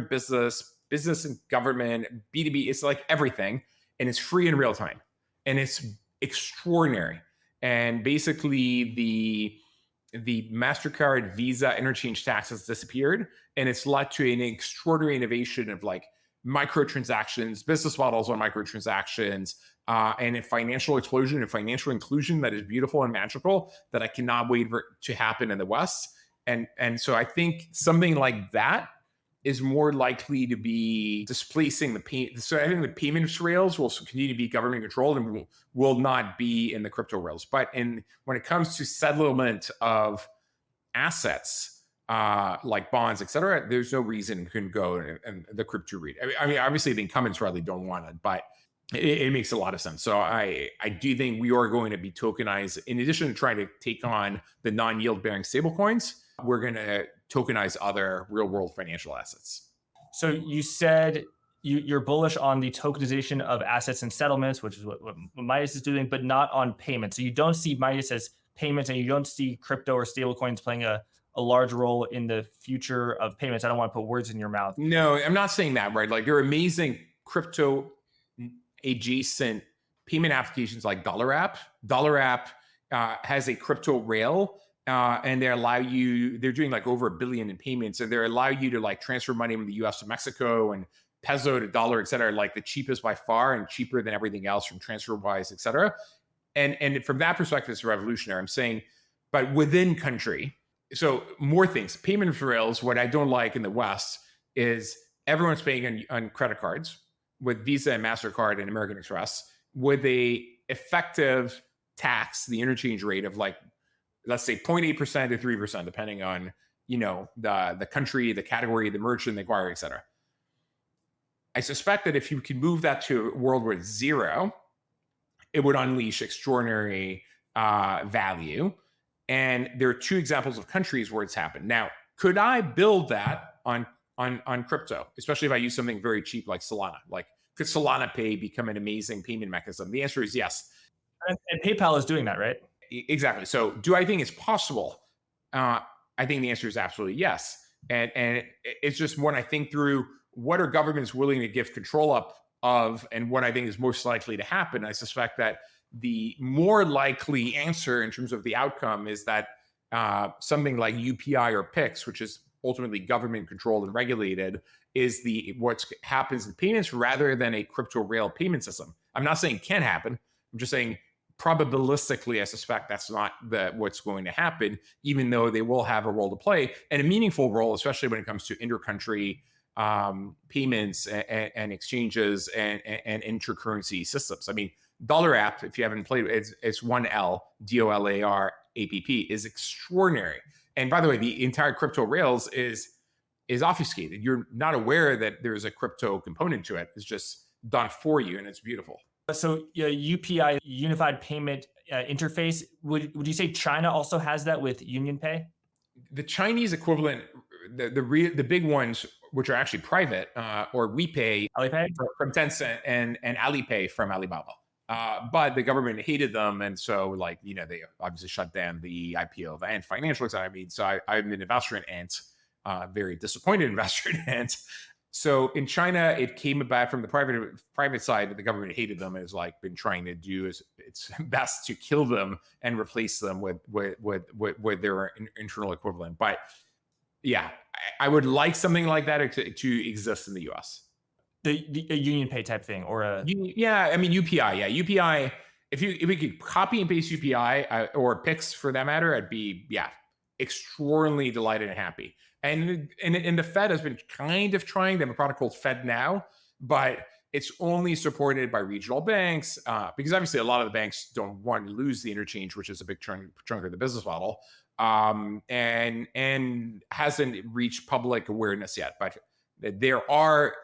business and government, B2B. It's like everything, and it's free in real time, and it's extraordinary. And basically, the MasterCard Visa interchange tax has disappeared, and it's led to an extraordinary innovation of like microtransactions, business models on microtransactions, and a financial explosion and financial inclusion that is beautiful and magical that I cannot wait for to happen in the West. And so I think something like that is more likely to be displacing the payment. So I think the payments rails will continue to be government controlled and will not be in the crypto rails. But when it comes to settlement of assets, like bonds, et cetera, there's no reason it couldn't go in the crypto route. I mean, obviously the incumbents probably don't want it, but it makes a lot of sense. So I do think we are going to be tokenized. In addition to trying to take on the non-yield bearing stablecoins, we're going to tokenize other real world financial assets. So you said you're bullish on the tokenization of assets and settlements, which is what Midas is doing, but not on payments. So you don't see Midas as payments, and you don't see crypto or stablecoins playing a large role in the future of payments. I don't want to put words in your mouth. No, I'm not saying that, right? Like, there are amazing crypto adjacent payment applications like Dollar App. Dollar App has a crypto rail. And they're doing like over $1 billion in payments, and they allow you to like transfer money from the US to Mexico and peso to dollar, et cetera, like the cheapest by far and cheaper than everything else from transfer wise, et cetera. And from that perspective, it's revolutionary. I'm saying, but within country. So more things, payment rails. What I don't like in the West is everyone's paying on credit cards with Visa and MasterCard and American Express with a effective tax, the interchange rate of like, let's say 0.8% to 3%, depending on, the country, the category, the merchant, the acquirer, et cetera. I suspect that if you can move that to a world where it's zero, it would unleash extraordinary value. And there are two examples of countries where it's happened. Now, could I build that on crypto, especially if I use something very cheap like Solana? Like, could Solana Pay become an amazing payment mechanism? The answer is yes. And PayPal is doing that, right? Exactly. So do I think it's possible? I think the answer is absolutely yes. And it's just when I think through what are governments willing to give control up of and what I think is most likely to happen, I suspect that the more likely answer in terms of the outcome is that something like UPI or PIX, which is ultimately government controlled and regulated, is what happens in payments rather than a crypto rail payment system. I'm not saying it can happen. I'm just saying probabilistically, I suspect that's not what's going to happen, even though they will have a role to play and a meaningful role, especially when it comes to intercountry payments and exchanges and intercurrency systems. I mean, Dollar App, if you haven't played it, it's 1L, DOLAR APP, is extraordinary. And by the way, the entire crypto rails is obfuscated. You're not aware that there's a crypto component to it. It's just done for you, and it's beautiful. So UPI, Unified Payment Interface, would you say China also has that with UnionPay? The Chinese equivalent the big ones, which are actually private, or WePay Alipay? from Tencent and Alipay from Alibaba. But the government hated them, and so they obviously shut down the IPO of Ant Financial. I mean, so I'm an investor in Ant, very disappointed investor in Ant. So in China, it came about from the private side, but the government hated them and has been trying to do its best to kill them and replace them with their internal equivalent. But yeah, I would like something like that to exist in the US. A Union Pay type thing, or a I mean UPI. Yeah, UPI. If we could copy and paste UPI or Pix for that matter, I'd be extraordinarily delighted and happy. And the Fed has been kind of trying. They have a product called FedNow, but it's only supported by regional banks because obviously a lot of the banks don't want to lose the interchange, which is a big chunk of the business model, and hasn't reached public awareness yet. But there are,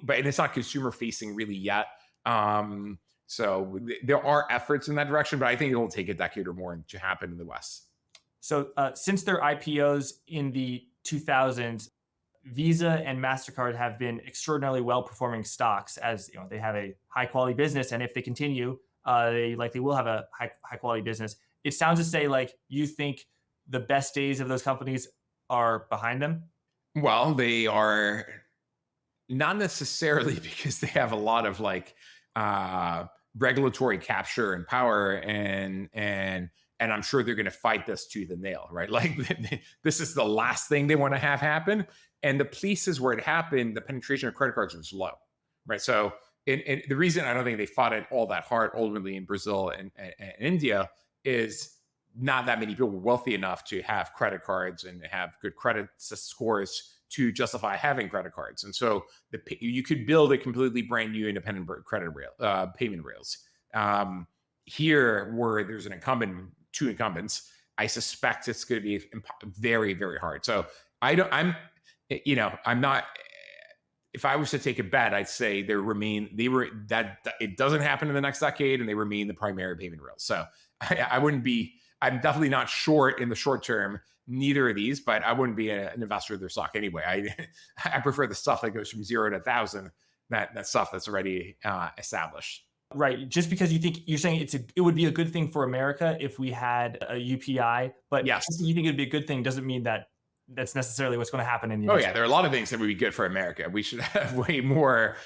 but it's not consumer facing really yet. So there are efforts in that direction, but I think it'll take a decade or more to happen in the West. So since their IPOs in the 2000s, Visa and MasterCard have been extraordinarily well-performing stocks, as they have a high-quality business, and if they continue, they likely will have a high-quality business. It sounds to say like you think the best days of those companies are behind them. Well, they are not necessarily, because they have a lot of regulatory capture and power, and I'm sure they're going to fight this tooth and nail, right? This is the last thing they want to have happen. And the places where it happened, the penetration of credit cards was low, right? So the reason I don't think they fought it all that hard ultimately in Brazil and India is not that many people were wealthy enough to have credit cards and have good credit scores to justify having credit cards. And so you could build a completely brand new independent credit payment rails. Here, where there's two incumbents, I suspect it's going to be very, very hard. So I'm not. If I was to take a bet, I'd say it doesn't happen in the next decade, and they remain the primary payment rails. So I wouldn't be. I'm definitely not short in the short term, neither of these, but I wouldn't be an investor in their stock anyway. I prefer the stuff that goes from 0 to 1,000. That stuff that's already established. Right. Just because you're saying it would be a good thing for America if we had a UPI, but yes, you think it'd be a good thing doesn't mean that that's necessarily what's going to happen in the United States. There are a lot of things that would be good for America. We should have way more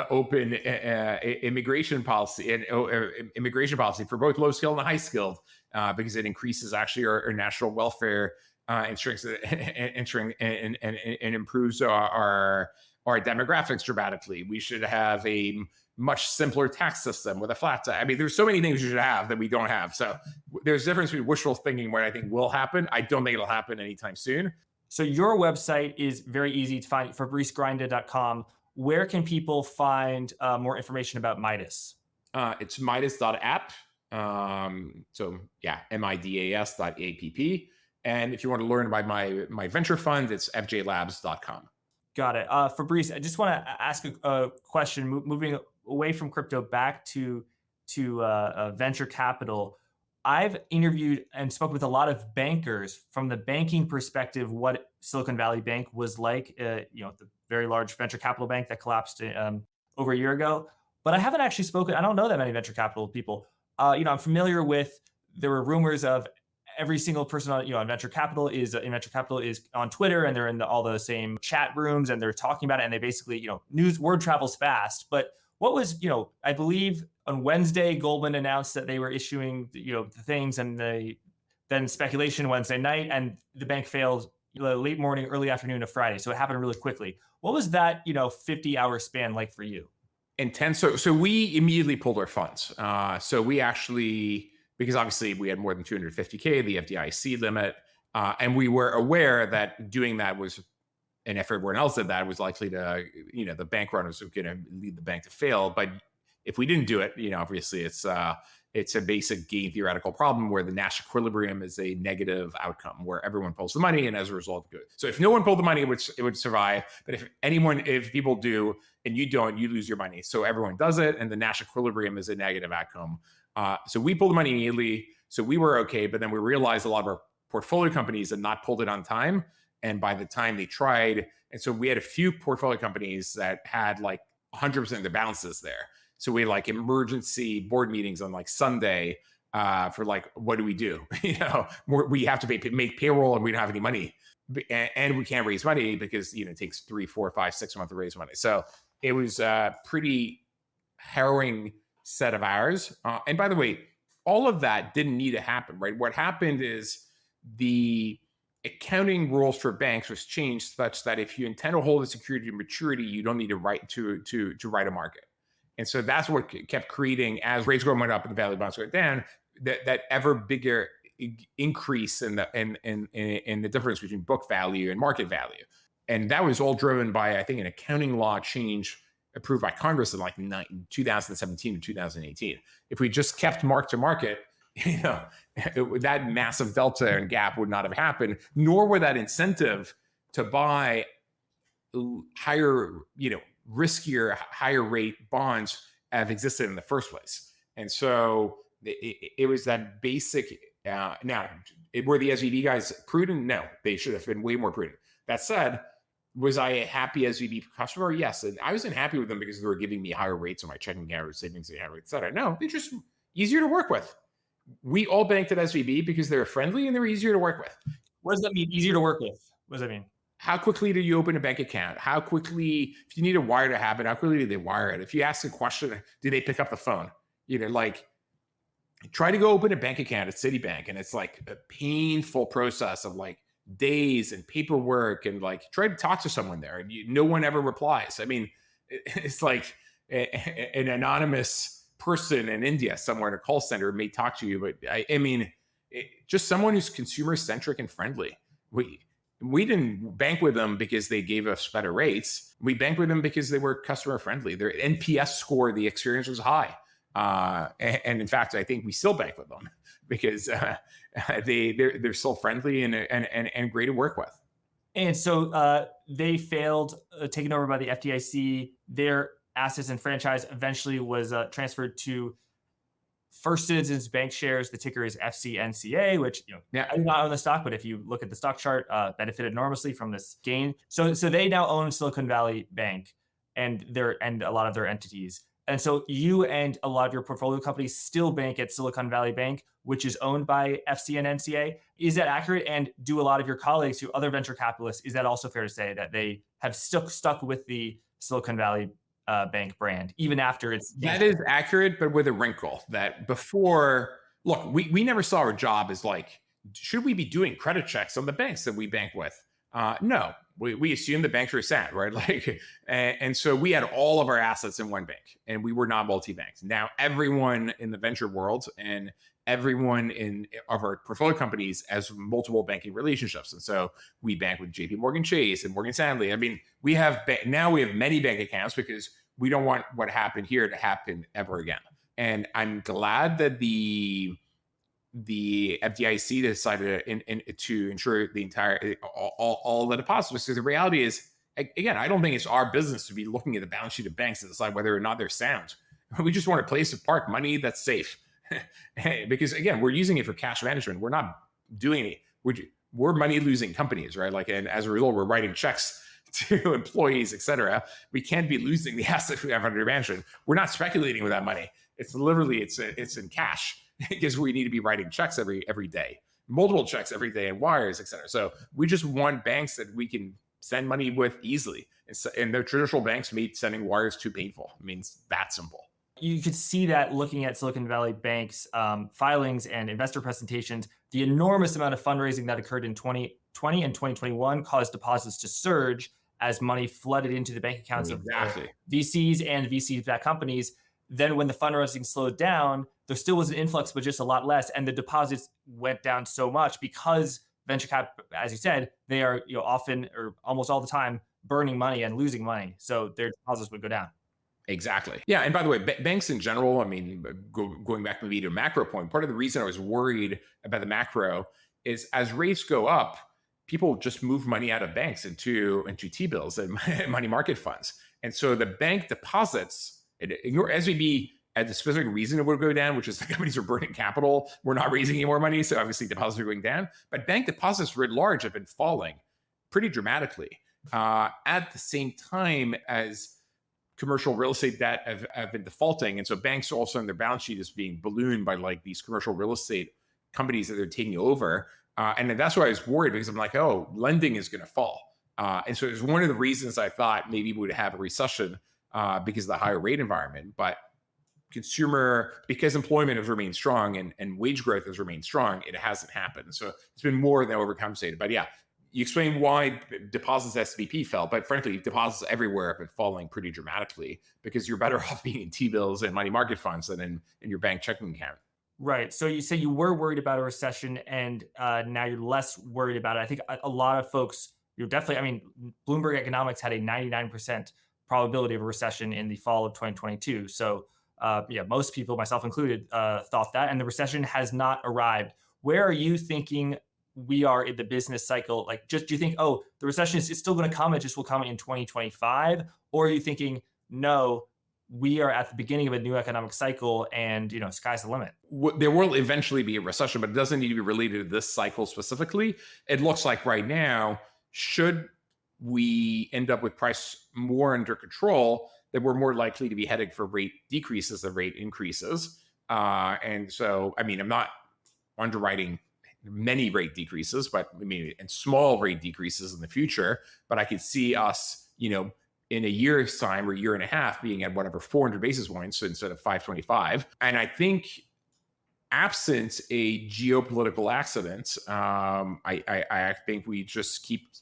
open immigration policy and immigration policy for both low skilled and high skilled, because it increases actually our national welfare and improves our demographics dramatically. We should have a much simpler tax system with a flat tax. I mean, there's so many things you should have that we don't have. So there's a difference between wishful thinking, what I think will happen. I don't think it'll happen anytime soon. So your website is very easy to find, fabricegrinda.com. Where can people find more information about Midas? It's midas.app. midas.app. And if you want to learn about my venture fund, it's fjlabs.com. Got it. Fabrice, I just want to ask a question, moving away from crypto back to venture capital. I've interviewed and spoken with a lot of bankers from the banking perspective, what Silicon Valley Bank was like, the very large venture capital bank that collapsed over a year ago. But I haven't actually spoken, I don't know that many venture capital people. I'm familiar with, there were rumors of every single person on venture capital is on Twitter, and they're in all the same chat rooms, and they're talking about it, and they basically, word travels fast. But what was, I believe on Wednesday, Goldman announced that they were issuing, the things, and then speculation Wednesday night, and the bank failed late morning, early afternoon of Friday. So it happened really quickly. What was that, 50-hour span like for you? Intense. So we immediately pulled our funds. So we actually, because obviously we had more than 250K, the FDIC limit, and we were aware that doing that was, and if everyone else did that, was likely to, the bank run was going to lead the bank to fail. But if we didn't do it, obviously it's a basic game theoretical problem where the Nash equilibrium is a negative outcome where everyone pulls the money, and as a result, good. So if no one pulled the money, it would survive. But if people do and you don't, you lose your money. So everyone does it, and the Nash equilibrium is a negative outcome. So we pulled the money immediately. So we were okay, but then we realized a lot of our portfolio companies had not pulled it on time. And by the time they tried, and so we had a few portfolio companies that had like 100% of their balances there. So we had like emergency board meetings on like Sunday for like, what do we do? We have to make payroll and we don't have any money, and we can't raise money because it takes 3, 4, 5, 6 months to raise money. So it was a pretty harrowing set of hours. And by the way, all of that didn't need to happen, right? What happened is the accounting rules for banks was changed such that if you intend to hold a security to maturity, you don't need to write to write a market. And so that's what kept creating, as rates went up and the value of bonds went down, that ever bigger increase in the difference between book value and market value. And that was all driven by, I think, an accounting law change approved by Congress in like 2017 to 2018. If we just kept mark to market, that massive delta and gap would not have happened, nor would that incentive to buy higher, riskier, higher rate bonds have existed in the first place. And so it was that basic. Now, were the SVB guys prudent? No, they should have been way more prudent. That said, was I a happy SVB customer? Yes. And I wasn't happy with them because they were giving me higher rates on my checking account or savings account, et cetera. No, they're just easier to work with. We all banked at SVB because they're friendly and they're easier to work with. What does that mean? Easier to work with? What does that mean? How quickly do you open a bank account? How quickly, if you need a wire to happen, how quickly do they wire it? If you ask a question, do they pick up the phone? Try to go open a bank account at Citibank, and it's like a painful process of like days and paperwork, and like try to talk to someone there, and no one ever replies. I mean, it's like an anonymous person in India somewhere in a call center may talk to you, but I mean, just someone who's consumer centric and friendly. We didn't bank with them because they gave us better rates. We banked with them because they were customer friendly. Their NPS score, the experience was high. And in fact, I think we still bank with them because they're still friendly and great to work with. And so they failed, taken over by the FDIC. Their assets and franchise eventually was transferred to First Citizens Bank shares. The ticker is FCNCA, which I do not own the stock, but if you look at the stock chart, benefited enormously from this gain. So they now own Silicon Valley Bank and a lot of their entities. And so you and a lot of your portfolio companies still bank at Silicon Valley Bank, which is owned by FCNCA. Is that accurate? And do a lot of your colleagues, who other venture capitalists, is that also fair to say that they have stuck with the Silicon Valley Bank brand, even after it's... That is accurate, but with a wrinkle that before, look, we never saw our job as like, should we be doing credit checks on the banks that we bank with? No, we assumed the banks were sound, right? And so we had all of our assets in one bank, and we were not multi-banked. Now everyone in the venture world and everyone of our portfolio companies has multiple banking relationships, and so we bank with JP Morgan Chase and Morgan Stanley. I mean, we have many bank accounts because we don't want what happened here to happen ever again. And I'm glad that the FDIC decided to insure the entire all the deposits. Because the reality is, again, I don't think it's our business to be looking at the balance sheet of banks to decide whether or not they're sound. We just want a place to park money that's safe. Because again, we're using it for cash management. We're not doing it. We're money losing companies, right? And as a result, we're writing checks to employees, et cetera. We can't be losing the assets we have under management. We're not speculating with that money. It's literally it's in cash because we need to be writing checks every day, multiple checks every day, and wires, et cetera. So we just want banks that we can send money with easily. And the traditional banks made sending wires too painful. I mean, it's that simple. You could see that looking at Silicon Valley Bank's filings and investor presentations. The enormous amount of fundraising that occurred in 2020 and 2021 caused deposits to surge as money flooded into the bank accounts of VCs and VC-backed companies. Then when the fundraising slowed down, there still was an influx, but just a lot less. And the deposits went down so much because venture cap, as you said, they are often or almost all the time burning money and losing money. So their deposits would go down. Exactly. Yeah. And by the way, banks in general, I mean, going back maybe to a macro point, part of the reason I was worried about the macro is as rates go up, people just move money out of banks into T-bills and money market funds. And so the bank deposits, ignore SVB at the specific reason it would go down, which is the companies are burning capital. We're not raising any more money. So obviously deposits are going down. But bank deposits writ large have been falling pretty dramatically at the same time as commercial real estate debt have been defaulting. And so banks also on their balance sheet is being ballooned by like these commercial real estate companies that they're taking over. And that's why I was worried, because I'm like, oh, lending is going to fall. And so it's one of the reasons I thought maybe we would have a recession because of the higher rate environment. But because employment has remained strong and wage growth has remained strong, it hasn't happened. So it's been more than overcompensated. But yeah, you explain why deposits SVP fell, but frankly, deposits everywhere have been falling pretty dramatically because you're better off being in T-bills and money market funds than in your bank checking account. Right. So you say you were worried about a recession, and now you're less worried about it. I think a lot of folks, you're definitely, I mean, Bloomberg Economics had a 99% probability of a recession in the fall of 2022. So yeah, most people, myself included, thought that, and the recession has not arrived. Where are you thinking we are in the business cycle? Like, just do you think, oh, the recession is still going to come, it just will come in 2025? Or are you thinking, no, we are at the beginning of a new economic cycle and, sky's the limit? There will eventually be a recession, but it doesn't need to be related to this cycle specifically. It looks like right now, should we end up with price more under control, that we're more likely to be heading for rate decreases than rate increases. And so, I mean, I'm not underwriting many rate decreases, but I mean, and small rate decreases in the future, but I could see us, in a year's time or a year and a half being at whatever 400 basis points instead of 525. And I think absent a geopolitical accident, I think we just keep,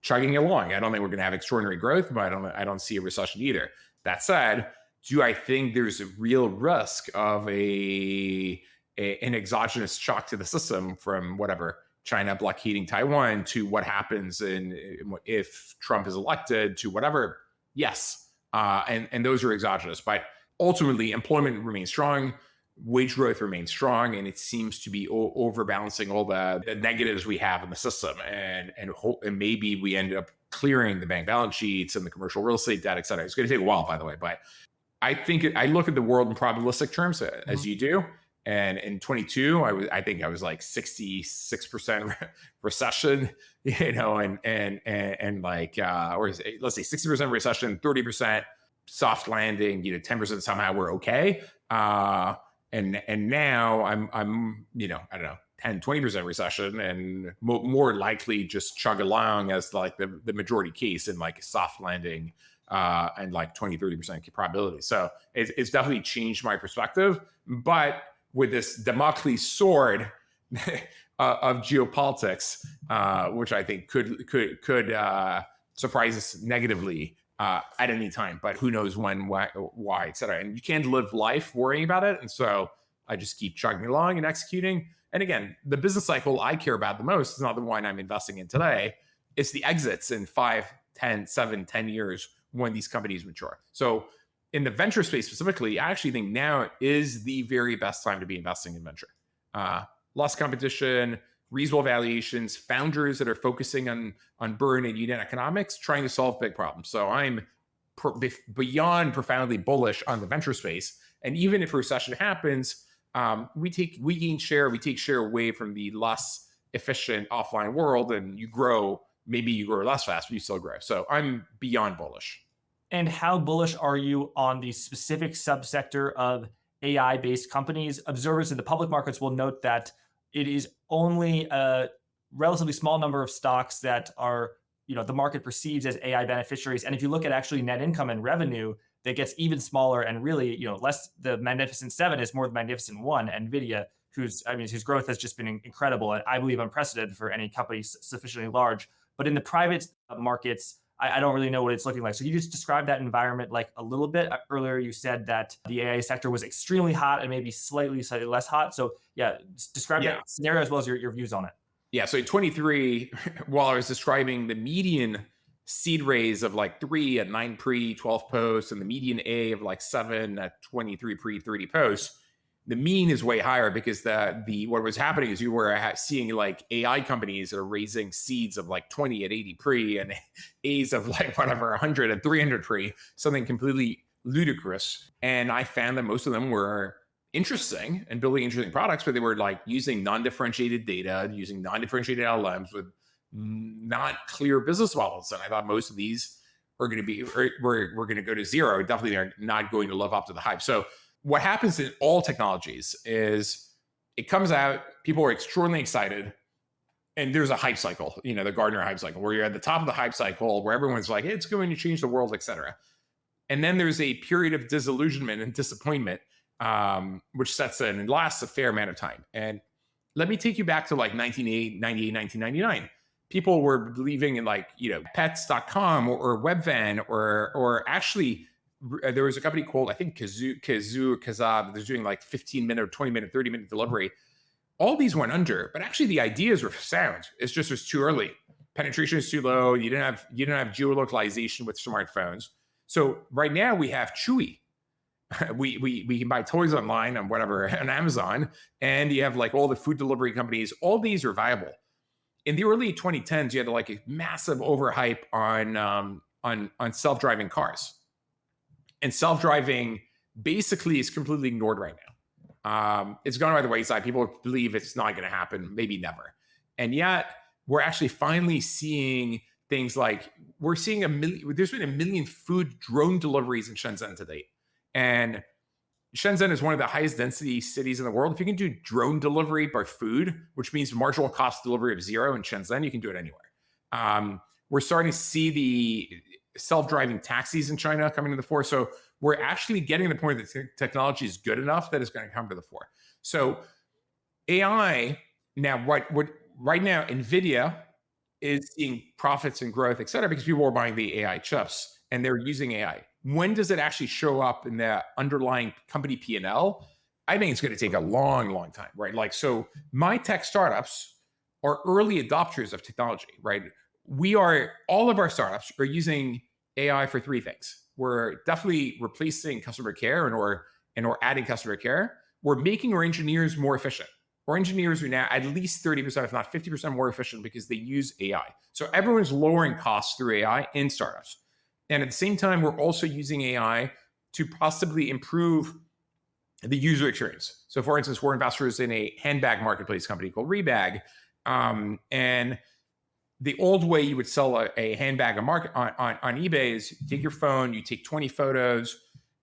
chugging along. I don't think we're going to have extraordinary growth, but I don't see a recession either. That said, do I think there's a real risk of an exogenous shock to the system from whatever, China blockading Taiwan, to what happens if Trump is elected, to whatever? Yes. And those are exogenous. But ultimately, employment remains strong, wage growth remains strong, and it seems to be overbalancing all the negatives we have in the system. And maybe we end up clearing the bank balance sheets and the commercial real estate debt, et cetera. It's going to take a while, by the way. But I think I look at the world in probabilistic terms, as you do. And in 22, I think I was like 66% recession, and like, or let's say 60% recession, 30% soft landing, 10% somehow we're okay. And now I'm, I don't know, 10, 20% recession, and more likely just chug along as like the majority case in like a soft landing, and like 20, 30% probability. So it's definitely changed my perspective, but with this Damocles sword of geopolitics, which I think could surprise us negatively at any time, but who knows when, why, et cetera. And you can't live life worrying about it. And so I just keep chugging along and executing. And again, the business cycle I care about the most is not the one I'm investing in today. It's the exits in 5, 10, 7, 10 years when these companies mature. So in the venture space specifically, I actually think now is the very best time to be investing in venture. Less competition, reasonable valuations, founders that are focusing on burn and unit economics, trying to solve big problems. So I'm beyond profoundly bullish on the venture space. And even if a recession happens, we gain share, we take share away from the less efficient offline world, and you grow. Maybe you grow less fast, but you still grow. So I'm beyond bullish. And how bullish are you on the specific subsector of AI-based companies? Observers in the public markets will note that it is only a relatively small number of stocks that are, the market perceives as AI beneficiaries. And if you look at actually net income and revenue, that gets even smaller, and really, less. The Magnificent Seven is more the Magnificent One, NVIDIA, whose growth has just been incredible, and I believe unprecedented for any company sufficiently large. But in the private markets, I don't really know what it's looking like. So you just describe that environment like a little bit. Earlier, you said that the AI sector was extremely hot and maybe slightly less hot. So yeah, describe that scenario as well as your views on it. Yeah, so in 23, while I was describing the median seed raise of like 3 at 9 pre, 12 posts, and the median A of like 7 at 23 pre, 30 posts, the mean is way higher because what was happening is you were seeing like AI companies that are raising seeds of like 20 at 80 pre and A's of like whatever 100 and 300 pre, something completely ludicrous. And I found that most of them were interesting and building interesting products, but they were like using non-differentiated data, using non-differentiated LLMs with not clear business models. And I thought most of these are going to be, we're going to go to zero. Definitely are not going to live up to the hype. So what happens in all technologies is it comes out, people are extraordinarily excited, and there's a hype cycle, the Gartner hype cycle, where you're at the top of the hype cycle, where everyone's like, hey, it's going to change the world, et cetera. And then there's a period of disillusionment and disappointment, which sets in and lasts a fair amount of time. And let me take you back to like 1998, 1999. People were believing in pets.com or Webvan or actually there was a company called, I think, Kazab. They're doing like 15-minute, 20-minute, 30-minute delivery. All these went under, but actually the ideas were sound. It's just was too early. Penetration is too low. You didn't have geolocalization with smartphones. So right now we have Chewy. We can buy toys online on on Amazon, and you have like all the food delivery companies. All these are viable. In the early 2010s, you had like a massive overhype on self-driving cars, and self-driving basically is completely ignored right now. It's gone by the wayside. People believe it's not going to happen, maybe never. And yet we're actually finally seeing things like there's been 1 million food drone deliveries in Shenzhen to date. And Shenzhen is one of the highest density cities in the world. If you can do drone delivery by food, which means marginal cost delivery of zero in Shenzhen, you can do it anywhere. We're starting to see the self-driving taxis in China coming to the fore. So we're actually getting to the point that technology is good enough that it's going to come to the fore. So AI now, right now, NVIDIA is seeing profits and growth, et cetera, because people are buying the AI chips and they're using AI. When does it actually show up in the underlying company P&L? I think it's going to take a long, long time, right? Like, so my tech startups are early adopters of technology, right? All of our startups are using AI for three things. We're definitely replacing customer care and or adding customer care. We're making our engineers more efficient. Our engineers are now at least 30%, if not 50% more efficient because they use AI. So everyone's lowering costs through AI in startups. And at the same time, we're also using AI to possibly improve the user experience. So for instance, we're investors in a handbag marketplace company called Rebag. And the old way you would sell a handbag on eBay is you take your phone, you take 20 photos,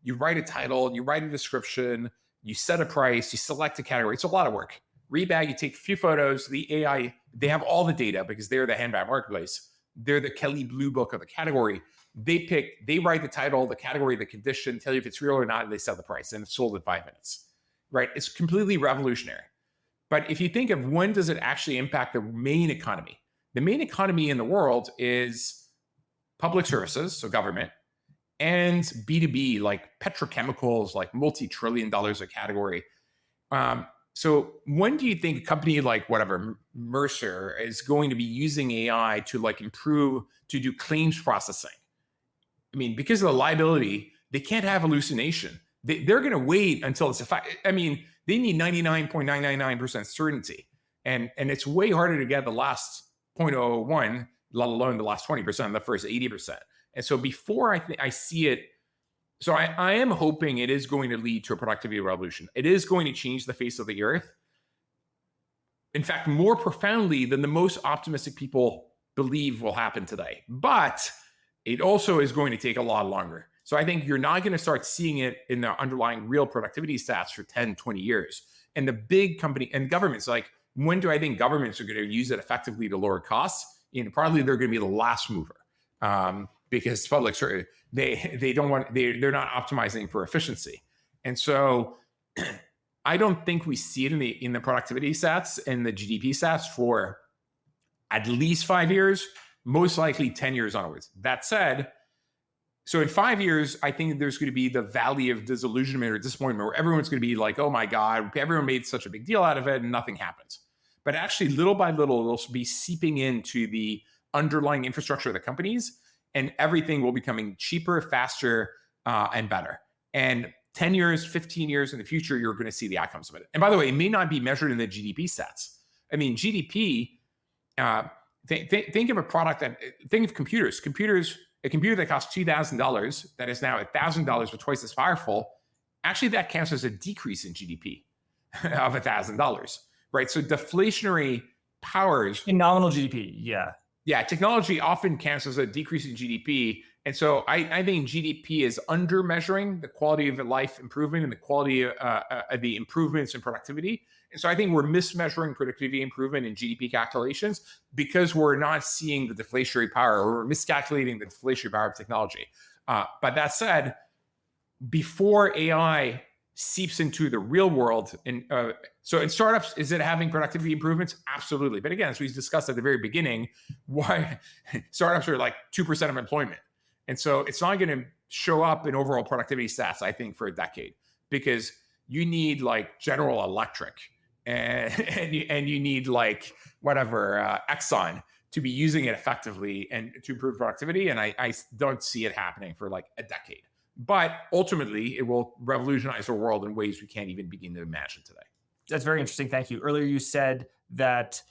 you write a title, you write a description, you set a price, you select a category. It's a lot of work. Rebag, you take a few photos, the AI, they have all the data because they're the handbag marketplace. They're the Kelly Blue Book of the category. They write the title, the category, the condition, tell you if it's real or not, and they set the price, and it's sold in 5 minutes, right? It's completely revolutionary. But if you think of when does it actually impact the main economy? The main economy in the world is public services, so government, and B2B, like petrochemicals, like multi-trillion dollars a category. So when do you think a company like Mercer is going to be using AI to improve, to do claims processing? I mean, because of the liability, they can't have hallucination. They're going to wait until it's a fact. I mean, they need 99.999% certainty. And it's way harder to get the last 0.01, let alone the last 20%, the first 80%. And so before I see it, so I am hoping it is going to lead to a productivity revolution. It is going to change the face of the earth. In fact, more profoundly than the most optimistic people believe will happen today. But it also is going to take a lot longer. So I think you're not going to start seeing it in the underlying real productivity stats for 10, 20 years. And the big company and governments, when do I think governments are going to use it effectively to lower costs? Probably they're going to be the last mover. Because public, they're not optimizing for efficiency. And so I don't think we see it in the productivity stats and the GDP stats for at least 5 years, most likely 10 years onwards. That said, so in 5 years, I think there's going to be the valley of disillusionment or disappointment where everyone's going to be like, oh my God, everyone made such a big deal out of it and nothing happens. But actually, little by little, it'll be seeping into the underlying infrastructure of the companies, and everything will be becoming cheaper, faster, and better. And 10 years, 15 years in the future, you're going to see the outcomes of it. And by the way, it may not be measured in the GDP stats. I mean, GDP, think of a product think of computers. A computer that costs $2,000 that is now $1,000 or twice as powerful, actually that counts as a decrease in GDP of $1,000, right? So deflationary powers. In nominal GDP, yeah. Yeah, technology often counts as a decrease in GDP. And so I think GDP is under measuring the quality of life improvement and the quality of the improvements in productivity. And so I think we're mismeasuring productivity improvement in GDP calculations because we're not seeing the deflationary power, or we're miscalculating the deflationary power of technology. But that said, before AI seeps into the real world, and so in startups, is it having productivity improvements? Absolutely. But again, as we discussed at the very beginning, why startups are like 2% of employment. And so it's not going to show up in overall productivity stats, I think, for a decade, because you need like General Electric and you need like whatever, Exxon, to be using it effectively and to improve productivity. And I don't see it happening for like a decade. But ultimately, it will revolutionize our world in ways we can't even begin to imagine today. That's very interesting. Thank you. Earlier, you said that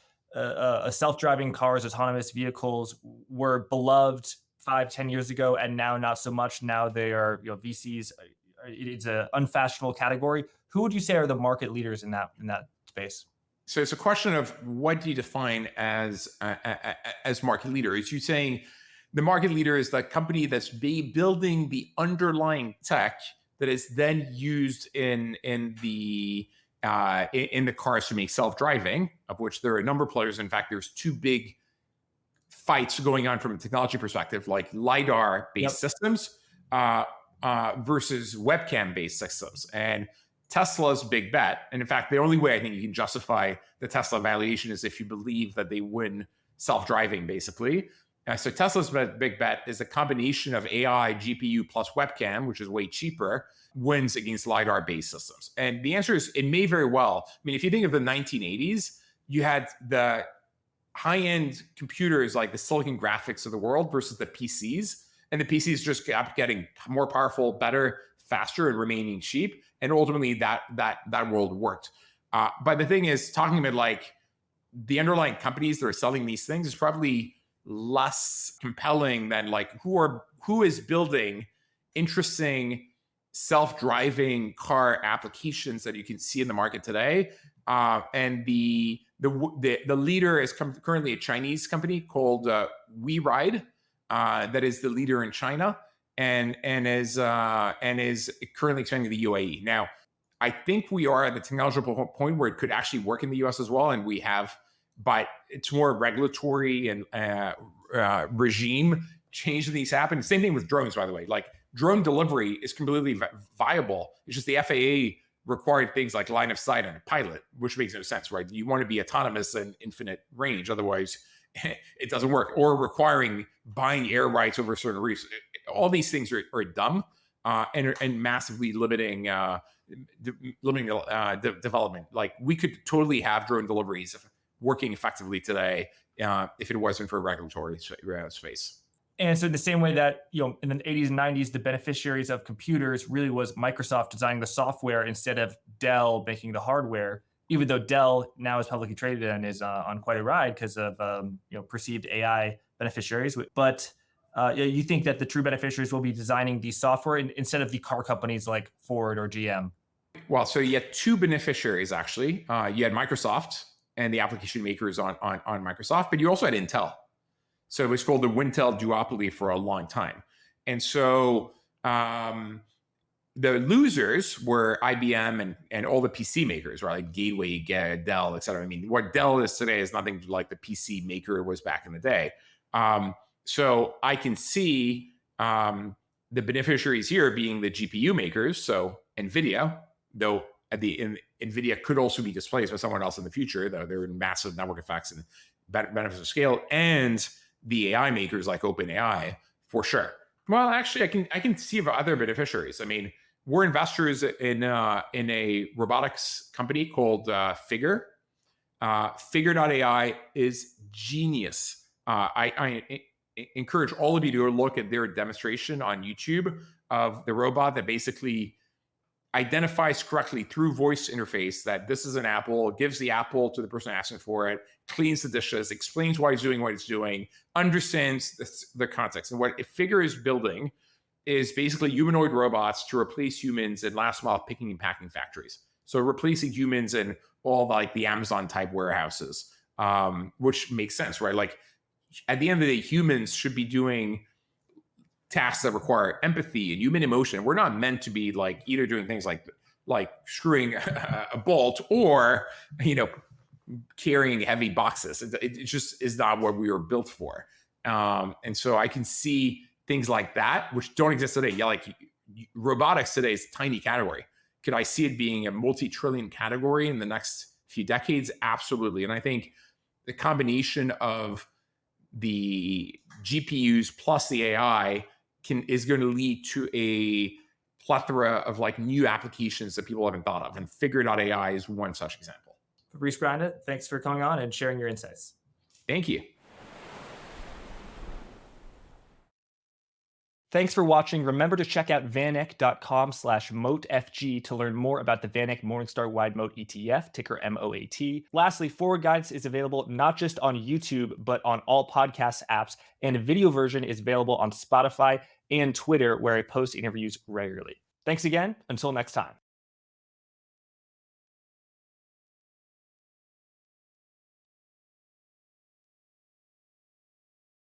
self-driving cars, autonomous vehicles were beloved 5-10 years ago, and now not so much. Now they are, VCs. It's an unfashionable category. Who would you say are the market leaders in that space? So it's a question of what do you define as market leader? Is you saying the market leader is the company that's building the underlying tech that is then used in the cars to make self-driving, of which there are a number of players. In fact, there's two big fights going on from a technology perspective, like LiDAR-based systems versus webcam-based systems. And Tesla's big bet, and in fact, the only way I think you can justify the Tesla valuation is if you believe that they win self-driving, basically. So Tesla's big bet is a combination of AI, GPU plus webcam, which is way cheaper, wins against LiDAR-based systems. And the answer is it may very well. I mean, if you think of the 1980s, you had the high-end computers like the Silicon Graphics of the world versus the PCs. And the PCs just kept getting more powerful, better, faster, and remaining cheap. And ultimately, that world worked. But the thing is, talking about like the underlying companies that are selling these things is probably less compelling than like who is building interesting self-driving car applications that you can see in the market today. And the leader is currently a Chinese company called WeRide, that is the leader in China, and is currently expanding to the UAE. Now, I think we are at the technological point where it could actually work in the US as well, and we have, but it's more regulatory and regime change that needs to happen. Same thing with drones, by the way. Like drone delivery is completely viable. It's just the FAA required things like line of sight on a pilot, which makes no sense, right? You want to be autonomous and infinite range, otherwise it doesn't work. Or requiring buying air rights over certain reefs. All these things are dumb and massively limiting development. Like we could totally have drone deliveries working effectively today if it wasn't for regulatory space. And so in the same way that, in the 80s and 90s, the beneficiaries of computers really was Microsoft designing the software instead of Dell making the hardware, even though Dell now is publicly traded and is on quite a ride because of perceived AI beneficiaries. But you think that the true beneficiaries will be designing the software instead of the car companies like Ford or GM? Well, so you had two beneficiaries, actually. You had Microsoft and the application makers on Microsoft, but you also had Intel. So it was called the Wintel duopoly for a long time. And so the losers were IBM and all the PC makers, right? Like Gateway, Dell, et cetera. I mean, what Dell is today is nothing like the PC maker was back in the day. So I can see the beneficiaries here being the GPU makers, so NVIDIA, though NVIDIA could also be displaced by someone else in the future, though there are massive network effects and benefits of scale, and the AI makers like OpenAI, for sure. Well, actually, I can see other beneficiaries. I mean, we're investors in a robotics company called Figure. Figure.ai is genius. I encourage all of you to look at their demonstration on YouTube of the robot that basically identifies correctly through voice interface that this is an apple, gives the apple to the person asking for it, cleans the dishes, explains why he's doing what he's doing, understands the context. And what Figure is building is basically humanoid robots to replace humans in last mile picking and packing factories. So replacing humans in all like the Amazon type warehouses. which makes sense, right? Like at the end of the day, humans should be doing tasks that require empathy and human emotion. We're not meant to be like either doing things like screwing a bolt or carrying heavy boxes. It just is not what we were built for. And so I can see things like that, which don't exist today. Yeah, like robotics today is a tiny category. Could I see it being a multi-trillion category in the next few decades? Absolutely. And I think the combination of the GPUs plus the AI is going to lead to a plethora of like new applications that people haven't thought of. And Figure.ai is one such example. Fabrice Grinda, thanks for coming on and sharing your insights. Thank you. Thanks for watching. Remember to check out vaneck.com/MoatFG to learn more about the VanEck Morningstar Wide Moat ETF, ticker MOAT. Lastly, Forward Guidance is available not just on YouTube, but on all podcast apps, and a video version is available on Spotify and Twitter, where I post interviews regularly. Thanks again. Until next time.